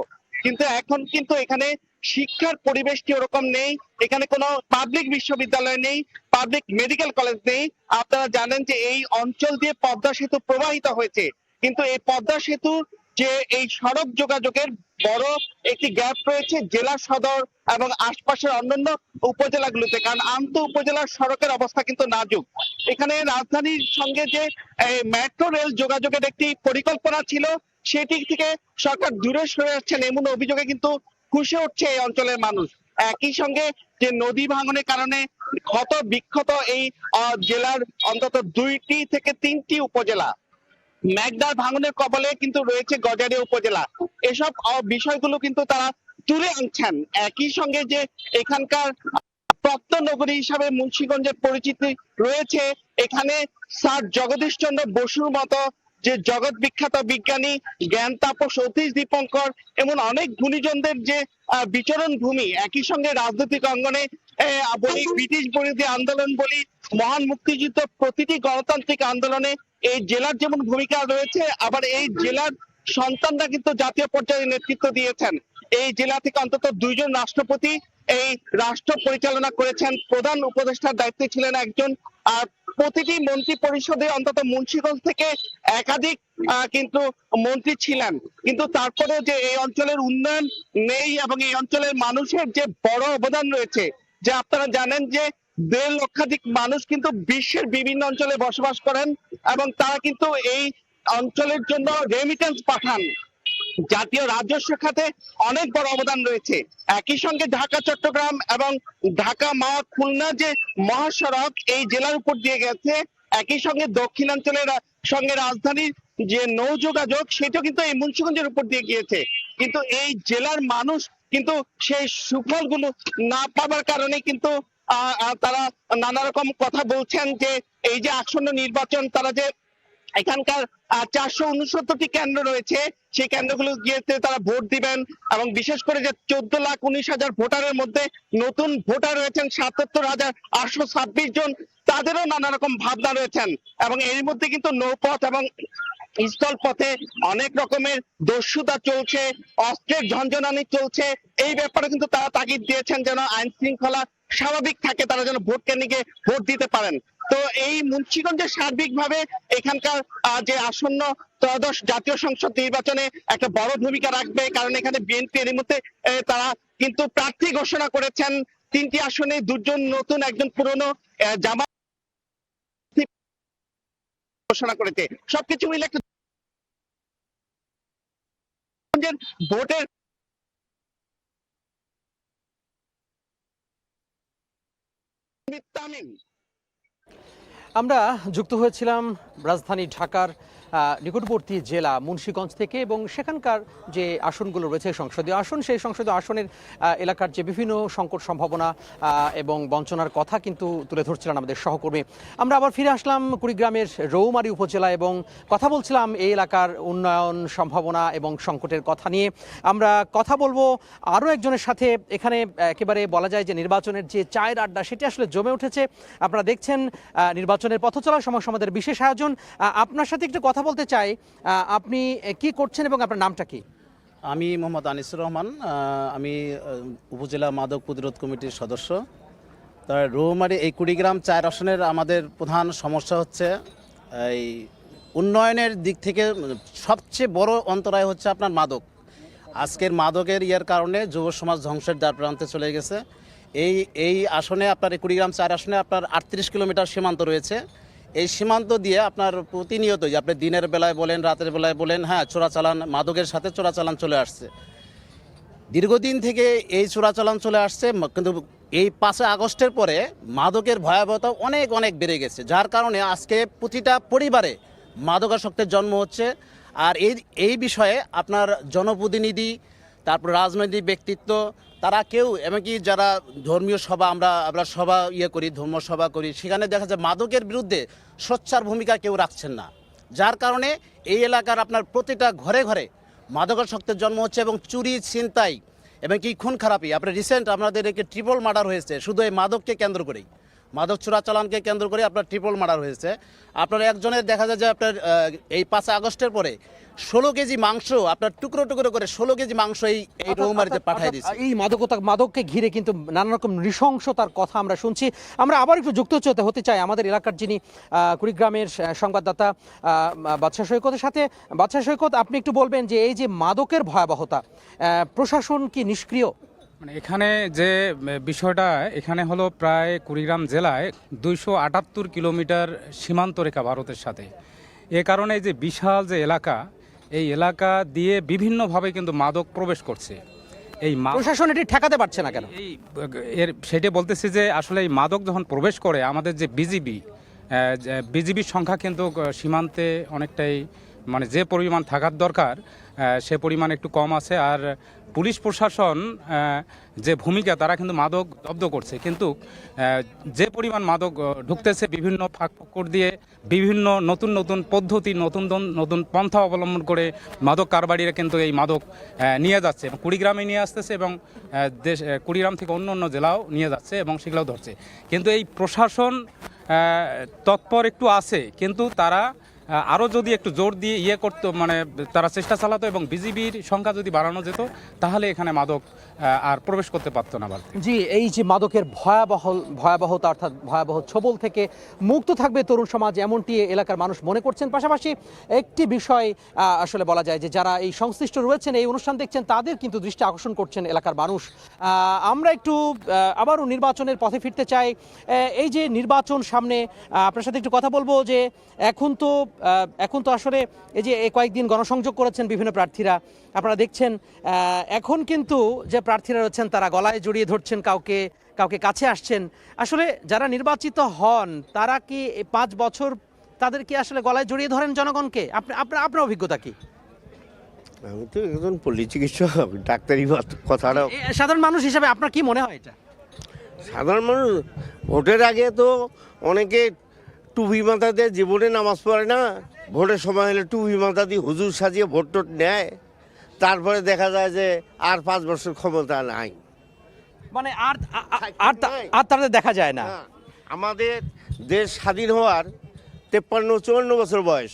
কিন্তু এখন কিন্তু এখানে শিক্ষার পরিবেশটি ওরকম নেই, এখানে কোনো পাবলিক বিশ্ববিদ্যালয় নেই, পাবলিক মেডিকেল কলেজ নেই। আপনারা জানেন যে এই অঞ্চল দিয়ে পদ্মা সেতু প্রবাহিত হয়েছে, কিন্তু এই পদ্মা সেতু যে এই সড়ক যোগাযোগের বড় একটি গ্যাপ রয়েছে জেলা সদর এবং আশপাশের অন্যান্য উপজেলাগুলোতে, কারণ আন্ত উপজেলার সড়কের অবস্থা কিন্তু নাজুক। এখানে রাজধানীর সঙ্গে যে মেট্রো রেল যোগাযোগের একটি পরিকল্পনা ছিল, সেটি থেকে সরকার দূরে সরে যাচ্ছেন এমন অভিযোগে কিন্তু খুশি হচ্ছে এই অঞ্চলের মানুষ। একই সঙ্গে যে নদী ভাঙনের কারণে ক্ষত বিক্ষত এই জেলার অন্তত 2টি থেকে 3টি উপজেলা, মেঘনার ভাঙনের কবলে কিন্তু রয়েছে গজারিয়া উপজেলা। এসব বিষয়গুলো কিন্তু তারা তুলে আনছেন। একই সঙ্গে যে এখানকার প্রত্ননগরী হিসাবে মুন্সিগঞ্জের পরিচিতি রয়েছে, এখানে স্যার জগদীশ চন্দ্র বসুর মতো যে জগৎ বিখ্যাত বিজ্ঞানী, জ্ঞান তাপস সতীশ দীপঙ্কর এমন অনেক গুণীজনদের যে বিচরণ ভূমি। একই সঙ্গে রাজনৈতিক অঙ্গনে বলি, ব্রিটিশ বিরোধী আন্দোলন বলি, মহান মুক্তিযুদ্ধ, প্রতিটি গণতান্ত্রিক আন্দোলনে এই জেলার যেমন ভূমিকা রয়েছে, আবার এই জেলার সন্তানরা কিন্তু জাতীয় পর্যায়ে নেতৃত্ব দিয়েছেন। এই জেলা থেকে অন্তত 2 জন রাষ্ট্রপতি এই রাষ্ট্র পরিচালনা করেছেন, প্রধান উপদেষ্টার দায়িত্বে ছিলেন একজন, আর প্রতিটি মন্ত্রী পরিষদে অন্তত মুন্সিগঞ্জ থেকে একাধিক কিন্তু মন্ত্রী ছিলেন। কিন্তু তারপরে যে এই অঞ্চলের উন্নয়ন নেই এবং এই অঞ্চলের মানুষের যে বড় অবদান রয়েছে, যে আপনারা জানেন যে 1.5 লক্ষাধিক মানুষ কিন্তু বিশ্বের বিভিন্ন অঞ্চলে বসবাস করেন এবং তারা কিন্তু এই অঞ্চলের জন্য রেমিটেন্স পাঠান। জাতীয় রাজস্ব খাতে অনেক বড় অবদান রয়েছে। একই সঙ্গে ঢাকা চট্টগ্রাম এবং ঢাকা মাওয়া খুলনা যে মহাসড়ক এই জেলার উপর দিয়ে গেছে, একই সঙ্গে দক্ষিণাঞ্চলের সঙ্গে রাজধানীর যে নৌ যোগাযোগ সেটাও কিন্তু এই মুন্সিগঞ্জের উপর দিয়ে গিয়েছে। কিন্তু এই জেলার মানুষ কিন্তু সেই সুফলগুলো না পাওয়ার কারণে কিন্তু তারা নানা রকম কথা বলছেন যে এই যে আসন্ন নির্বাচন, তারা যে এখানকার 469টি কেন্দ্র রয়েছে, সেই কেন্দ্রগুলো গিয়ে তারা ভোট দিবেন এবং বিশেষ করে যে 14,19,000 ভোটারের মধ্যে নতুন ভোটার রয়েছেন 77,826 জন, তাদেরও নানা রকম ভাবনা রয়েছেন। এবং এর মধ্যে কিন্তু নৌপথ এবং স্থল পথে অনেক রকমের দস্যুতা চলছে, অস্ত্রের ঝনঝনানি চলছে। এই ব্যাপারে কিন্তু তারা তাগিদ দিয়েছেন যেন আইন শৃঙ্খলা স্বাভাবিক থাকে, তারা যেন ভোট কেন্দ্রে গিয়ে ভোট দিতে পারেন। তো এই মুন্সিগঞ্জের সার্বিকভাবে এখানকার যে আসন্ন 13শ জাতীয় সংসদ নির্বাচনে একটা বড় ভূমিকা রাখবে, কারণ এখানে বিএনপি এর মধ্যে তারা কিন্তু প্রার্থী ঘোষণা করেছেন 3টি আসনে, 2 জন নতুন, 1 জন পুরনো, জামাত ঘোষণা করেছে। সবকিছু মিলে একটা ভোটের আমরা যুক্ত হয়েছিলাম রাজধানী ঢাকার নিকটবর্তী জেলা মুন্সিগঞ্জ থেকে এবং সেখানকার যে আসনগুলো রয়েছে সংসদীয় আসন, সেই সংসদীয় আসনের এলাকার যে বিভিন্ন সংকট সম্ভাবনা এবং বঞ্চনার কথা কিন্তু তুলে ধরছিলেন আমাদের সহকর্মী। আমরা আবার ফিরে আসলাম কুড়িগ্রামের রৌমারী উপজেলা এবং কথা বলছিলাম এই এলাকার উন্নয়ন সম্ভাবনা এবং সংকটের কথা নিয়ে। আমরা কথা বলবো আরও একজনের সাথে। এখানে একেবারে বলা যায় যে নির্বাচনের যে চায়ের আড্ডা সেটি আসলে জমে উঠেছে। আপনারা দেখছেন নির্বাচনের পথ চলার সময় আমাদের বিশেষ আয়োজন। আপনার সাথে একটু কথা বলতে চাই, আপনি কি করছেন এবং আপনার নামটা কি? আমি মোহাম্মদ আনিসুর রহমান, আমি উপজেলা মাদক প্রতিরোধ কমিটির সদস্য। তার রৌমারী এই কুড়িগ্রাম 4 আসনের আমাদের প্রধান সমস্যা হচ্ছে এই উন্নয়নের দিক থেকে সবচেয়ে বড় অন্তরায় হচ্ছে আপনার মাদক। আজকের মাদকের ইয়ের কারণে যুব সমাজ ধ্বংসের দ্বার প্রান্তে চলে গেছে। এই আসনে আপনার কুড়িগ্রাম 4 আসনে আপনার 38 কিলোমিটার সীমান্ত রয়েছে। এই সীমান্ত দিয়ে আপনার প্রতিনিয়তই আপনি দিনের বেলায় বলেন, রাতের বেলায় বলেন, হ্যাঁ, চোরাচালান, মাদকের সাথে চোরাচালান চলে আসছে। দীর্ঘদিন থেকে এই চোরাচালান চলে আসছে, কিন্তু এই 5 আগস্টের পরে মাদকের ভয়াবহতা অনেক অনেক বেড়ে গেছে, যার কারণে আজকে প্রতিটা পরিবারে মাদকাসক্তের জন্ম হচ্ছে। আর এই বিষয়ে আপনার জনপ্রতিনিধি, তারপর রাজনৈতিক ব্যক্তিত্ব, তারা কেউ, এমনকি যারা ধর্মীয় সভা, আমরা সভা করি, ধর্ম সভা করি, সেখানে দেখা যায় মাদকের বিরুদ্ধে সোচ্চার ভূমিকা কেউ রাখছেন না, যার কারণে এই এলাকার আপনার প্রতিটা ঘরে ঘরে মাদকাসক্তের জন্ম হচ্ছে এবং চুরি, ছিনতাই এবং কি খুন খারাপি। আপনার রিসেন্ট আপনাদের একটি ট্রিপল মার্ডার হয়েছে শুধু এই মাদককে কেন্দ্র করেই, মাদক চোরাচালানকে কেন্দ্র করে আপনার ট্রিপল মার্ডার হয়েছে। আপনার একজনের দেখা যায় যে আপনার এই 5 আগস্টের পরে 16 কেজি মাংস আপনার টুকরো টুকরো করে 16 কেজি মাংস এই রৌমারীতে পাঠিয়ে দিচ্ছে। এই মাদককে ঘিরে কিন্তু নানা রকম নৃশংসতার কথা আমরা শুনছি। আমরা আবার একটু যুক্ত হতে চাই আমাদের এলাকার যিনি কুড়িগ্রামের সংবাদদাতা বাদশা সৈকতের সাথে। বাদশা সৈকত, আপনি একটু বলবেন যে এই যে মাদকের ভয়াবহতা, প্রশাসন কি নিষ্ক্রিয়? মানে এখানে যে বিষয়টা এখানে হলো প্রায় কুড়িগ্রাম জেলায় 278 কিলোমিটার সীমান্ত রেখা ভারতের সাথে। এ কারণে যে বিশাল যে এলাকা, এই এলাকা দিয়ে বিভিন্নভাবে কিন্তু মাদক প্রবেশ করছে। এই প্রশাসন এটি ঠেকাতে পারছে না কেন? সেটা বলতেছি যে আসলে এই মাদক যখন প্রবেশ করে আমাদের যে বিজিবির সংখ্যা কিন্তু সীমান্তে অনেকটাই, মানে যে পরিমাণ থাকার দরকার সে পরিমাণ একটু কম আছে। আর পুলিশ প্রশাসন যে ভূমিকা, তারা কিন্তু মাদক জব্দ করছে, কিন্তু যে পরিমাণ মাদক ঢুকতেছে বিভিন্ন ফাঁক দিয়ে, বিভিন্ন নতুন নতুন পদ্ধতি, নতুন পন্থা অবলম্বন করে মাদক কারবারিরা কিন্তু এই মাদক নিয়ে যাচ্ছে, কুড়িগ্রামে নিয়ে আসতেছে এবং কুড়িগ্রাম থেকে অন্য জেলাও নিয়ে যাচ্ছে এবং সেগুলোও ধরছে। কিন্তু এই প্রশাসন তৎপর একটু আছে, কিন্তু তারা আরও যদি একটু জোর দিয়ে করতো, মানে তারা চেষ্টা চালাতো এবং বিজিবির সংখ্যা যদি বাড়ানো যেত, তাহলে এখানে মাদক আর প্রবেশ করতে পারতো না। জি, এই যে মাদকের ভয়াবহতা অর্থাৎ ভয়াবহ ছোবল থেকে মুক্ত থাকবে তরুণ সমাজ, এমনটি এলাকার মানুষ মনে করছেন। পাশাপাশি একটি বিষয় আসলে বলা যায় যে যারা এই সংশ্লিষ্ট রয়েছেন, এই অনুষ্ঠান দেখছেন, তাদের কিন্তু দৃষ্টি আকর্ষণ করছেন এলাকার মানুষ। আমরা একটু আবারও নির্বাচনের পথে ফিরতে চাই। এই যে নির্বাচন সামনে, আপনার সাথে একটু কথা বলবো যে এখন তো আসলে এই যে কয়েকদিন গণসংযোগ করেছেন বিভিন্ন প্রার্থীরা, আপনারা দেখছেন এখন কিন্তু যে প্রার্থীরা রয়েছেন তারা গলায় জড়িয়ে ধরছেন কাউকে কাছে আসছেন। আসলে যারা নির্বাচিত হন তারা কি 5 বছর তাদের কি আসলে গলায় জড়িয়ে ধরেন জনগণকে? আপনার অভিজ্ঞতা কি? আমি তো একজন পল্লী চিকিৎসক, ডাক্তারি কথাটা সাধারণ মানুষ হিসাবে আপনার কি মনে হয়? এটা সাধারণ মানুষ ভোটের আগে তো অনেকে টুপি মাথা দিয়ে জীবনে নামাজ পড়ে না, ভোটের সময় হলে টুপি মাথা দিয়ে হুজুর সাজিয়ে ভোট নেয়, তারপরে দেখা যায় যে আর 5 বছর ক্ষমতা নাই, মানে আর তাদের দেখা যায় না। আমাদের দেশ স্বাধীন হওয়ার 53-54 বছর বয়স,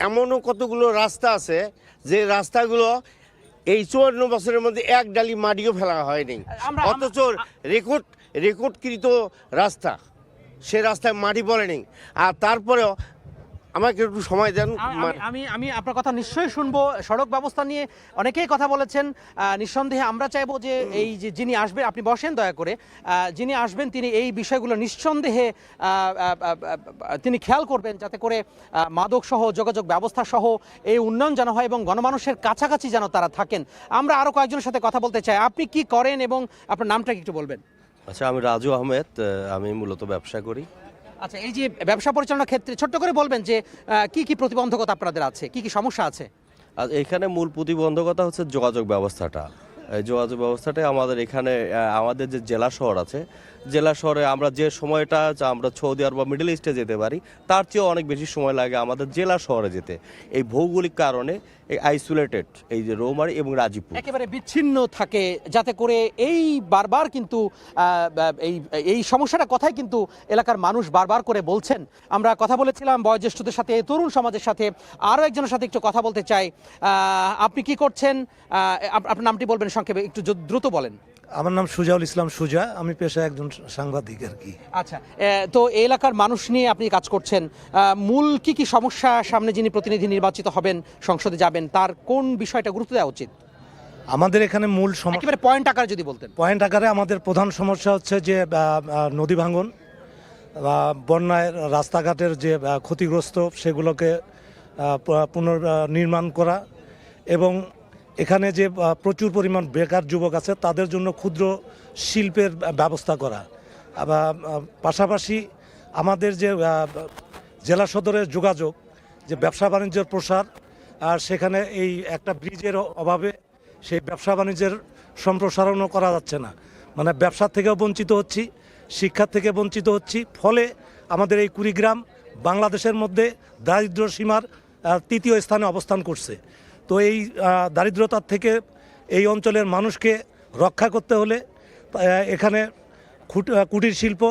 এমনও কতগুলো রাস্তা আছে যে রাস্তাগুলো এই 54 বছরের মধ্যে এক ডালি মাটিও ফেলা হয়নি, অথচ রেকর্ডকৃত রাস্তা, সে রাস্তায় মাটি পড়েনি। আর তারপরেও আমাকে একটু সময় দেন। আমি আপনার কথা নিশ্চয়ই শুনবো। সড়ক ব্যবস্থা নিয়ে অনেকেই কথা বলেছেন। নিঃসন্দেহে আমরা চাইবো যে এই যে যিনি আসবেন, আপনি বসেন দয়া করে, যিনি আসবেন তিনি এই বিষয়গুলো নিঃসন্দেহে তিনি খেয়াল করবেন, যাতে করে মাদক সহ যোগাযোগ ব্যবস্থা সহ এই উন্নয়ন যেন হয় এবং গণমানুষের কাছাকাছি যেন তারা থাকেন। আমরা আরও কয়েকজনের সাথে কথা বলতে চাই। আপনি কি করেন এবং আপনার নামটা একটু বলবেন? আচ্ছা, আমি রাজু আহমেদ, আমি মূলত ব্যবসা করি। আচ্ছা, এই যে ব্যবসা পরিচালনার ক্ষেত্রে ছোট্ট করে বলবেন যে কি কি প্রতিবন্ধকতা আপনাদের আছে, কি কি সমস্যা আছে? আর এখানে মূল প্রতিবন্ধকতা হচ্ছে যোগাযোগ ব্যবস্থাটা। এই যোগাযোগ ব্যবস্থাটাই আমাদের এখানে আমাদের যে জেলা শহর আছে, জেলা শহরে আমরা যে সময়টা আমরা সৌদি আরব বা মিডল ইস্টে যেতে পারি তার চেয়েও অনেক বেশি সময় লাগে আমাদের জেলা শহরে যেতে। এই ভৌগোলিক কারণে এই আইসোলেটেড এই যে রৌমারী এবং রাজীবপুর একেবারে বিচ্ছিন্ন থাকে, যাতে করে এই বারবার কিন্তু এই সমস্যাটা কথাই কিন্তু এলাকার মানুষ বারবার করে বলছেন। আমরা কথা বলেছিলাম বয়োজ্যেষ্ঠদের সাথে, তরুণ সমাজের সাথে, আরও একজনের সাথে একটু কথা বলতে চাই। আপনি কি করছেন? আপনার নামটি বলবেন সংক্ষেপে, একটু দ্রুত বলেন। আমার নাম সুজাউল ইসলাম সুজা, আমি পেশায় একজন সাংবাদিক আর কি। আচ্ছা, তো এই এলাকার মানুষ নিয়ে আপনি কাজ করছেন, মূল কি কি সমস্যা সামনে যিনি প্রতিনিধি নির্বাচিত হবেন, সংসদে যাবেন, তার কোন বিষয়টা গুরুত্ব দেওয়া উচিত? আমাদের এখানে মূল সমস্যা, একেবারে পয়েন্ট আকারে যদি বলতেন। পয়েন্ট আকারে আমাদের প্রধান সমস্যা হচ্ছে যে নদী ভাঙন, বন্যায় রাস্তাঘাটের যে ক্ষতিগ্রস্ত সেগুলোকে পুনর্নির্মাণ করা, এবং এখানে যে প্রচুর পরিমাণ বেকার যুবক আছে তাদের জন্য ক্ষুদ্র শিল্পের ব্যবস্থা করা। পাশাপাশি আমাদের যে জেলা সদরের যোগাযোগ, যে ব্যবসা বাণিজ্যের প্রসার, আর সেখানে এই একটা ব্রিজের অভাবে সেই ব্যবসা বাণিজ্যের সম্প্রসারণও করা যাচ্ছে না। মানে ব্যবসা থেকেও বঞ্চিত হচ্ছি, শিক্ষা থেকে বঞ্চিত হচ্ছি। ফলে আমাদের এই কুড়িগ্রাম বাংলাদেশের মধ্যে দারিদ্র্য সীমার তৃতীয় স্থানে অবস্থান করছে। তো এই দারিদ্রতার থেকে এই অঞ্চলের মানুষকে রক্ষা করতে হলে এখানে কুটির শিল্প,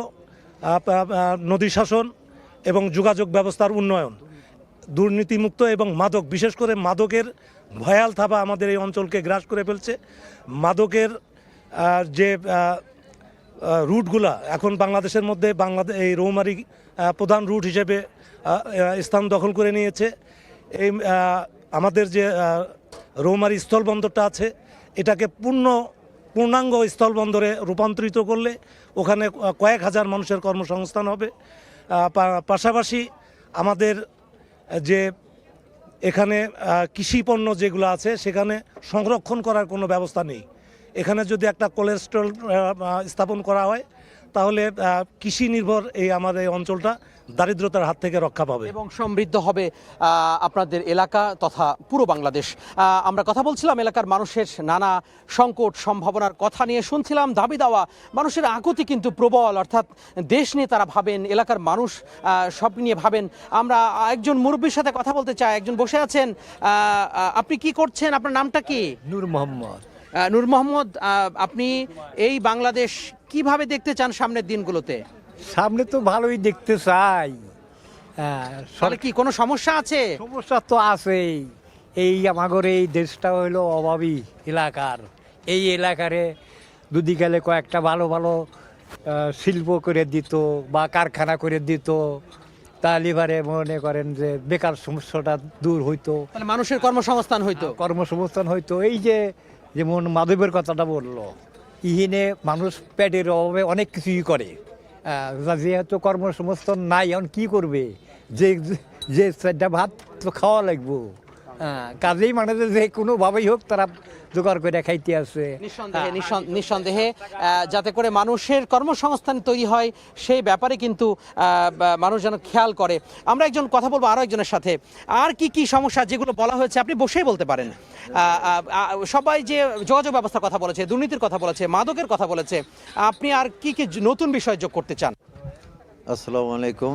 নদী শাসন এবং যোগাযোগ ব্যবস্থার উন্নয়ন, দুর্নীতিমুক্ত এবং মাদক, বিশেষ করে মাদকের ভয়াল থাবা আমাদের এই অঞ্চলকে গ্রাস করে ফেলছে। মাদকের যে রুটগুলা এখন বাংলাদেশের মধ্যে এই রৌমারী প্রধান রুট হিসেবে স্থান দখল করে নিয়েছে। এই আমাদের যে রৌমারী স্থলবন্দরটা আছে এটাকে পূর্ণাঙ্গ স্থলবন্দরে রূপান্তরিত করলে ওখানে কয়েক হাজার মানুষের কর্মসংস্থান হবে। পাশাপাশি আমাদের যে এখানে কৃষি পণ্য যেগুলো আছে সেখানে সংরক্ষণ করার কোনো ব্যবস্থা নেই। এখানে যদি একটা কোল্ড স্টোর স্থাপন করা হয় তাহলে কৃষি নির্ভর এই আমাদের এই অঞ্চলটা দারিদ্রতার হাত থেকে রক্ষা পাবে এবং সমৃদ্ধ হবে আপনাদের এলাকা তথা পুরো বাংলাদেশ। আমরা কথা বলছিলাম এলাকার মানুষের নানা সংকট সম্ভাবনার কথা নিয়ে, শুনছিলাম দাবি দাওয়া। মানুষের আকুতি কিন্তু প্রবল, অর্থাৎ দেশ নিয়ে তারা ভাবেন, এলাকার মানুষ সব নিয়ে ভাবেন। আমরা একজন মুরব্বীর সাথে কথা বলতে চাই, একজন বসে আছেন। আপনি কি করছেন? আপনার নামটা কি? নূর মোহাম্মদ। নূর মোহাম্মদ, আপনি এই বাংলাদেশ কিভাবে দেখতে চান সামনের দিনগুলোতে? সামনে তো ভালোই দেখতে চাই। তাহলে কি কোনো সমস্যা আছে? সমস্যা তো আছেই। এই আমাদের এই দেশটা হলো অভাবী এলাকার। এই এলাকারে যদি গেলে কয়েকটা ভালো ভালো শিল্প করে দিত বা কারখানা করে দিত, তাহলে এবারে মনে করেন যে বেকার সমস্যাটা দূর হইতো, মানে মানুষের কর্মসংস্থান হইতো। কর্মসংস্থান হইতো। এই যে যেমন মাদকের কথাটা বললো, ইহিনে মানুষ পেটের অভাবে অনেক কিছুই করে। যেহেতু কর্মসংস্থান নাই, এখন কি করবে? যে চারটা ভাত তো খাওয়া লাগবো। কাজেই মানে যে কোনোভাবেই হোক তারা জোগাড় করে খাইতে আছে। নিঃসন্দেহে যাতে করে মানুষের কর্মসংস্থান তৈরি হয় সেই ব্যাপারে কিন্তু মানুষ যেন খেয়াল করে। আমরা একজন কথা বলবো আরও একজনের সাথে। আর কি কি সমস্যা যেগুলো বলা হয়েছে আপনি বসেই বলতে পারেন। সবাই যে যোগাযোগ ব্যবস্থার কথা বলেছে, দুর্নীতির কথা বলেছে, মাদকের কথা বলেছে, আপনি আর কি কি নতুন বিষয় যোগ করতে চান? আসসালামু আলাইকুম।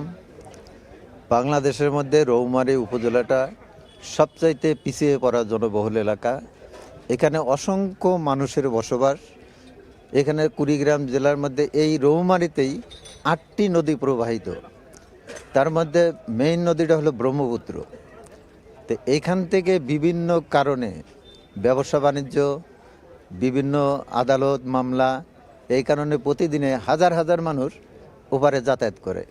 বাংলাদেশের মধ্যে রৌমারী উপজেলাটা সবচাইতে পিছিয়ে পড়া জনবহুল এলাকা। এখানে অসংখ্য মানুষের বসবাস। এখানে কুড়িগ্রাম জেলার মধ্যে এই রৌমারীতেই 8টি নদী প্রবাহিত, তার মধ্যে মেইন নদীটা হলো ব্রহ্মপুত্র। তো এইখান থেকে বিভিন্ন কারণে ব্যবসা বাণিজ্য, বিভিন্ন আদালত মামলা, এই কারণে প্রতিদিনে হাজার হাজার মানুষ ওপারে যাতায়াত করে।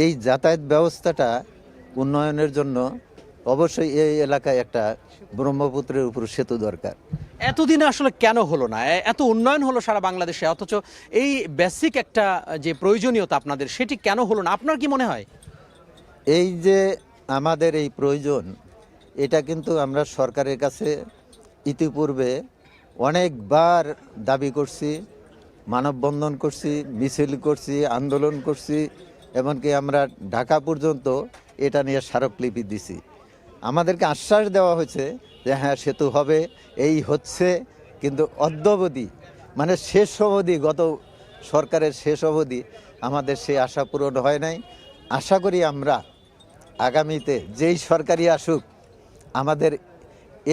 এই যাতায়াত ব্যবস্থাটা উন্নয়নের জন্য অবশ্যই এই এলাকায় একটা ব্রহ্মপুত্রের উপর সেতু দরকার। এতদিনে আসলে কেন হলো না? এত উন্নয়ন হলো সারা বাংলাদেশে, অথচ এই বেসিক একটা যে প্রয়োজনীয়তা আপনাদের, সেটি কেন হলো না? আপনার কি মনে হয়? এই যে আমাদের এই প্রয়োজন, এটা কিন্তু আমরা সরকারের কাছে ইতিপূর্বে অনেকবার দাবি করছি, মানববন্ধন করছি, মিছিল করছি, আন্দোলন করছি, এমনকি আমরা ঢাকা পর্যন্ত এটা নিয়ে স্মারকলিপি দিছি। আমাদেরকে আশ্বাস দেওয়া হয়েছে যে হ্যাঁ সেতু হবে, এই হচ্ছে, কিন্তু অদ্যাবধি মানে শেষ অবধি, গত সরকারের শেষ অবধি আমাদের সেই আশা পূরণ হয় নাই। আশা করি আমরা আগামীতে যেই সরকারই আসুক আমাদের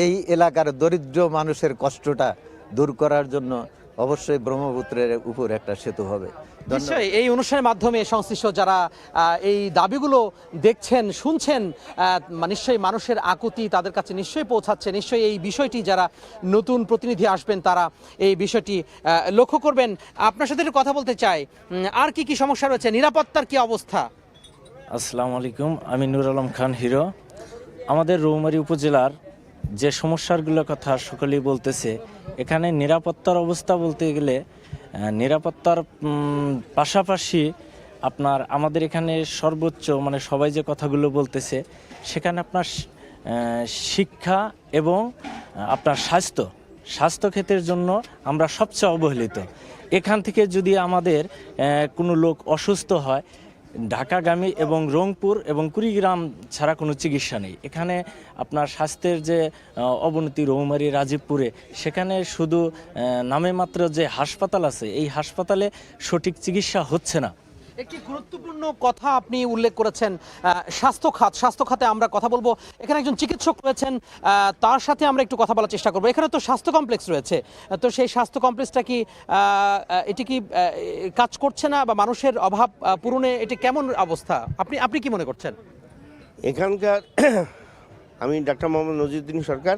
এই এলাকার দরিদ্র মানুষের কষ্টটা দূর করার জন্য অবশ্যই ব্রহ্মপুত্রের উপর একটা সেতু হবে। নিশ্চয়ই এই অনুষ্ঠানের মাধ্যমে সংশ্লিষ্ট যারা এই দাবিগুলো দেখছেন, শুনছেন, নিশ্চয়ই মানুষের আকুতি তাদের কাছে নিশ্চয়ই পৌঁছাচ্ছে। নিশ্চয়ই এই বিষয়টি যারা নতুন প্রতিনিধি আসবেন তারা এই বিষয়টি লক্ষ্য করবেন। আপনার সাথে একটু কথা বলতে চাই, আর কি কি সমস্যা রয়েছে, নিরাপত্তার কি অবস্থা? আসসালামু আলাইকুম, আমি নুর আলম খান হিরো। আমাদের রৌমারী উপজেলার যে সমস্যাগুলোর কথা সকলেই বলতেছে, এখানে নিরাপত্তার অবস্থা বলতে গেলে নিরাপত্তার পাশাপাশি আপনার আমাদের এখানে সর্বোচ্চ মানে সবাই যে কথাগুলো বলতেছে সেখানে আপনার শিক্ষা এবং আপনার স্বাস্থ্যক্ষেত্রের জন্য আমরা সবচেয়ে অবহেলিত। এখান থেকে যদি আমাদের কোনো লোক অসুস্থ হয়, ঢাকাগামী এবং রংপুর এবং কুড়িগ্রাম ছাড়া কোনো চিকিৎসা নেই। এখানে আপনার স্বাস্থ্যের যে অবনতি রৌমারী রাজীবপুরে, সেখানে শুধু নামে মাত্র যে হাসপাতাল আছে এই হাসপাতালে সঠিক চিকিৎসা হচ্ছে না। একটি গুরুত্বপূর্ণ কথা আপনি উল্লেখ করেছেন, স্বাস্থ্য খাতে আমরা কথা বলবো। এখানে একজন চিকিৎসক রয়েছেন, তার সাথে আমরা একটু কথা বলার চেষ্টা করবো। এখানে তো স্বাস্থ্য কমপ্লেক্স রয়েছে, তো সেই স্বাস্থ্য কমপ্লেক্সটা কি এটি কি কাজ করছে না, বা মানুষের অভাব পূরণে এটি কেমন অবস্থা, আপনি কি মনে করছেন? এখানকার আমি ডাক্তার মোহাম্মদ নজিরুদ্দিন সরকার।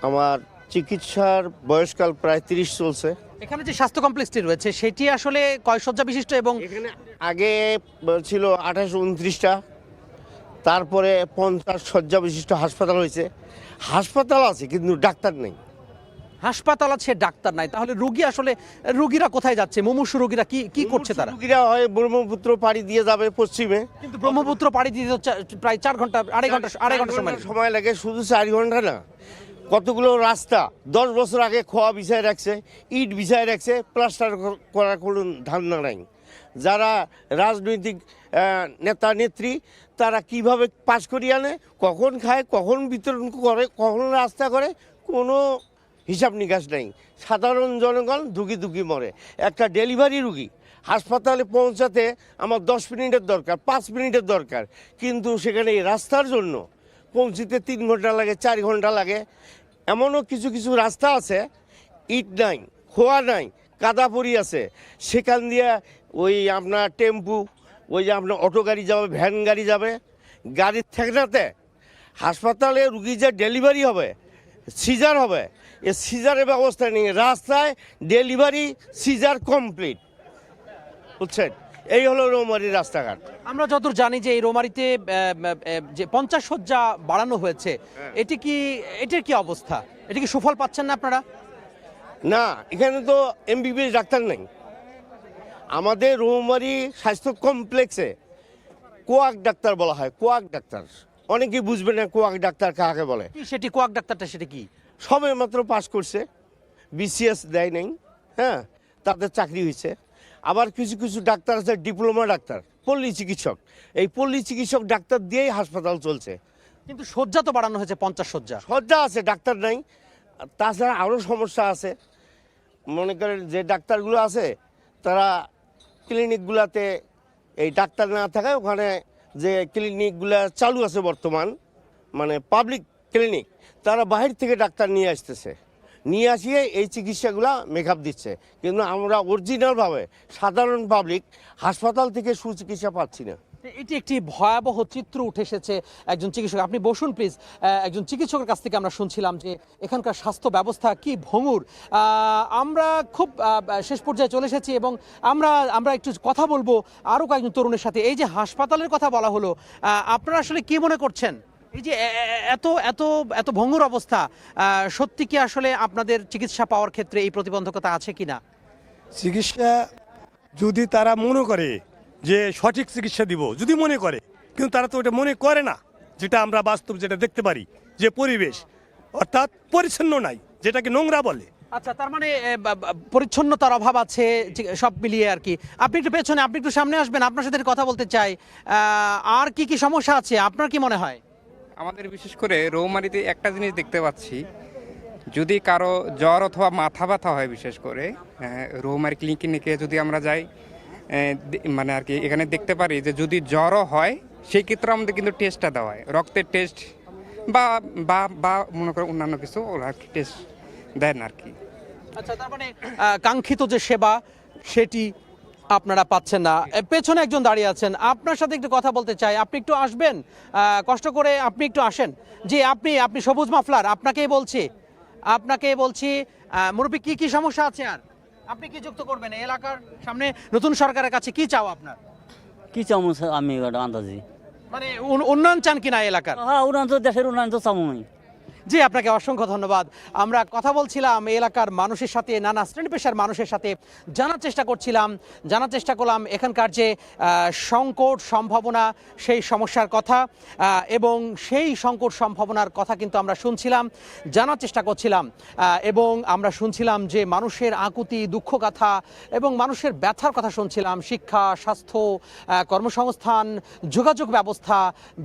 আমার চিকিৎসার বয়সকাল প্রায় 30 চলছে। এখানে যে স্বাস্থ্য কমপ্লেক্সটি রয়েছে সেটি আসলে কয় শয্যা বিশিষ্ট? এবং এখানে আগে ছিল 28-29টা, তারপরে 50 শয্যা বিশিষ্ট হাসপাতাল হয়েছে। হাসপাতাল আছে কিন্তু ডাক্তার নেই। হাসপাতাল আছে, ডাক্তার নাই, তাহলে রুগীরা কোথায় যাচ্ছে? মুমূর্ষু রুগীরা কি করছে? তারা রুগীরা হয় ব্রহ্মপুত্র পাড়ি দিয়ে যাবে পশ্চিমে, কিন্তু ব্রহ্মপুত্র পাড়ি দিয়ে প্রায় 4 ঘন্টা, আড়াই ঘন্টা সময় লাগে। শুধু 4 ঘন্টা না, কতগুলো রাস্তা 10 বছর আগে খোয়া বিছায় রাখছে, ইট বিছায় রাখছে, প্লাস্টার করার কোনো ধারণা নাই। যারা রাজনৈতিক নেতা নেত্রী তারা কিভাবে পাস করিয়ে আনে, কখন খায়, কখন বিতরণ করে, কখন রাস্তা করে, কোনো হিসাব নিকাশ নেই। সাধারণ জনগণ দুঃখী মরে। একটা ডেলিভারি রুগী হাসপাতালে পৌঁছাতে আমার 10 মিনিটের দরকার, 5 মিনিটের দরকার, কিন্তু সেখানে এই রাস্তার জন্য পৌঁছিতে 3 ঘন্টা লাগে, 4 ঘন্টা লাগে। এমনও কিছু রাস্তা আছে ইট নাই, খোয়া নাই, কাদা পড়ি আছে, সেখান দিয়ে ওই আপনার টেম্পু, ওই যে আপনার অটো গাড়ি যাবে, ভ্যান গাড়ি যাবে, গাড়ির ঠেকনাতে হাসপাতালে রুগী যে ডেলিভারি হবে, সিজার হবে, এ সিজারের ব্যবস্থা নেই। রাস্তায় ডেলিভারি সিজার কমপ্লিট, বুঝছেন? এই হলো রৌমারীর রাস্তাঘাট। আমরা যতদূর জানি যে এই রৌমারীতে যে 50 শয্যা বাড়ানো হয়েছে, এটির কি অবস্থা? এটি কি সুফল পাচ্ছেন না আপনারা? না, এখানে তো এমবিবিএস ডাক্তার নেই। আমাদের রৌমারী স্বাস্থ্য কমপ্লেক্সে কোয়াক ডাক্তার বলা হয়, কোয়াক ডাক্তার। অনেকেই বুঝবে না কোয়াক ডাক্তার কাকে বলে। সেটি কোয়াক ডাক্তারটা সেটা কি? সবে মাত্র পাস করছে, বিসিএস দেয় নাই, হ্যাঁ, তাদের চাকরি হয়েছে। আবার কিছু ডাক্তার আছে ডিপ্লোমা ডাক্তার, পল্লী চিকিৎসক। এই পল্লী চিকিৎসক ডাক্তার দিয়েই হাসপাতাল চলছে। কিন্তু শয্যা তো বাড়ানো হয়েছে 50 শয্যা আছে, ডাক্তার নাই। তাছাড়া আরও সমস্যা আছে। মনে করেন যে ডাক্তারগুলো আছে তারা ক্লিনিকগুলোতে এই ডাক্তার না থাকায় ওখানে যে ক্লিনিকগুলো চালু আছে বর্তমান, মানে পাবলিক ক্লিনিক, তারা বাহির থেকে ডাক্তার নিয়ে আসতেছে, নিয়ে আসিয়ে এই চিকিৎসাগুলো মেকআপ দিচ্ছে। কিন্তু আমরা অরিজিনালভাবে সাধারণ পাবলিক হাসপাতাল থেকে সুচিকিৎসা পাচ্ছি না। এটি একটি ভয়াবহ চিত্র উঠে এসেছে। একজন চিকিৎসক, আপনি বসুন প্লিজ। একজন চিকিৎসকের কাছ থেকে আমরা শুনছিলাম যে এখানকার স্বাস্থ্য ব্যবস্থা কি ভঙ্গুর। আমরা খুব শেষ পর্যায়ে চলে এসেছি এবং আমরা একটু কথা বলবো আরও কয়েকজন তরুণের সাথে। এই যে হাসপাতালের কথা বলা হলো, আপনারা আসলে কি মনে করছেন? এই যে এত ভঙ্গুর অবস্থা, সত্যি কি আসলে আপনাদের চিকিৎসা পাওয়ার ক্ষেত্রে এই প্রতিবন্ধকতা আছে কিনা? চিকিৎসা যদি তারা মনে করে যে সঠিক চিকিৎসা দিব, যদি মনে করে, কিন্তু তারা তো ওটা মনে করে না। যেটা আমরা বাস্তব যেটা দেখতে পারি যে পরিবেশ অর্থাৎ পরিচ্ছন্ন নাই, যেটাকে নোংরা বলে। আচ্ছা, তার মানে পরিচ্ছন্নতার অভাব আছে সব মিলিয়ে আর কি। আপনি একটু পেছনে, আপনি একটু সামনে আসবেন, আপনার সাথে কথা বলতে চাই। আর কি কি সমস্যা আছে আপনার কি মনে হয়? আমাদের বিশেষ করে রৌমারীতে একটা জিনিস দেখতে পাচ্ছি, যদি কারো জ্বর অথবা মাথা ব্যথা হয়, বিশেষ করে রৌমারী ক্লিনিকে যদি আমরা যাই, মানে আর কি এখানে দেখতে পারি যে যদি জ্বরও হয় সেই ক্ষেত্রে আমাদের কিন্তু টেস্টটা দেওয়া হয়, রক্তের টেস্ট বা বা বা মনে করো অন্যান্য কিছু ওরা টেস্ট দেন আর কি। আচ্ছা, তার মানে কাঙ্ক্ষিত যে সেবা সেটি আপনারা পাচ্ছেন না। পেছনে একজন দাঁড়িয়ে আছেন, আপনার সাথে একটু কথা বলতে চাই। আপনি একটু আসবেন, কষ্ট করে আপনি একটু আসেন। জি, আপনি সবুজ মাফলার, আপনাকেই বলছি মুরব্বী, কি কি সমস্যা আছে আর আপনি কি যুক্ত করবেন এই এলাকার সামনে নতুন সরকারের কাছে? কি চাও আপনার? কি চাও আমি আন্দাজি, মানে উন্নয়ন চান কিনা এলাকার? হ্যাঁ, উন্নয়ন তো, দেশের উন্নয়ন তো চামই। জি, আপনাকে অসংখ্য ধন্যবাদ। আমরা কথা বলছিলাম এই এলাকার মানুষের সাথে, নানা শ্রেণী পেশার মানুষের সাথে জানার চেষ্টা করলাম এখানকার যে সংকট সম্ভাবনা, সেই সমস্যার কথা, এবং সেই সংকট সম্ভাবনার কথা কিন্তু আমরা শুনছিলাম, জানার চেষ্টা করছিলাম, এবং আমরা শুনছিলাম যে মানুষের আকুতি, দুঃখগাথা এবং মানুষের ব্যথার কথা শুনছিলাম। শিক্ষা, স্বাস্থ্য, কর্মসংস্থান, যোগাযোগ ব্যবস্থা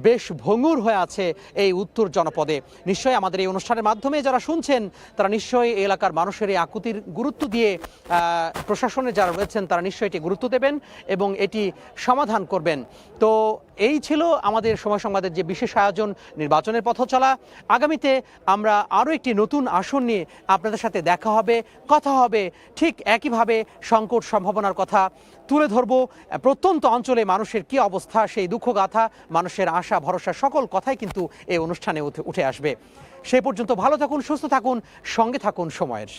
বেশ ভঙ্গুর হয়ে আছে এই উত্তর জনপদে। নিশ্চয়ই আমাদের এই অনুষ্ঠানের মাধ্যমে যারা শুনছেন তারা নিশ্চয়ই এই এলাকার মানুষের এই আকুতির গুরুত্ব দিয়ে প্রশাসনে যারা রয়েছেন তারা নিশ্চয়ই এটি গুরুত্ব দেবেন এবং এটি সমাধান করবেন। তো এই ছিল আমাদের সময় সংবাদের যে বিশেষ আয়োজন, নির্বাচনের পথ চলা। আগামীতে আমরা আরও একটি নতুন আসন নিয়ে আপনাদের সাথে দেখা হবে, কথা হবে, ঠিক একইভাবে সংকট সম্ভাবনার কথা তুলে ধরব। প্রত্যন্ত অঞ্চলে মানুষের কি অবস্থা, সেই দুঃখগাথা, মানুষের আশা ভরসা, সকল কথাই কিন্তু এই অনুষ্ঠানে উঠে আসবে। সেই পর্যন্ত ভালো থাকুন, সুস্থ থাকুন, সঙ্গে থাকুন সময়ের।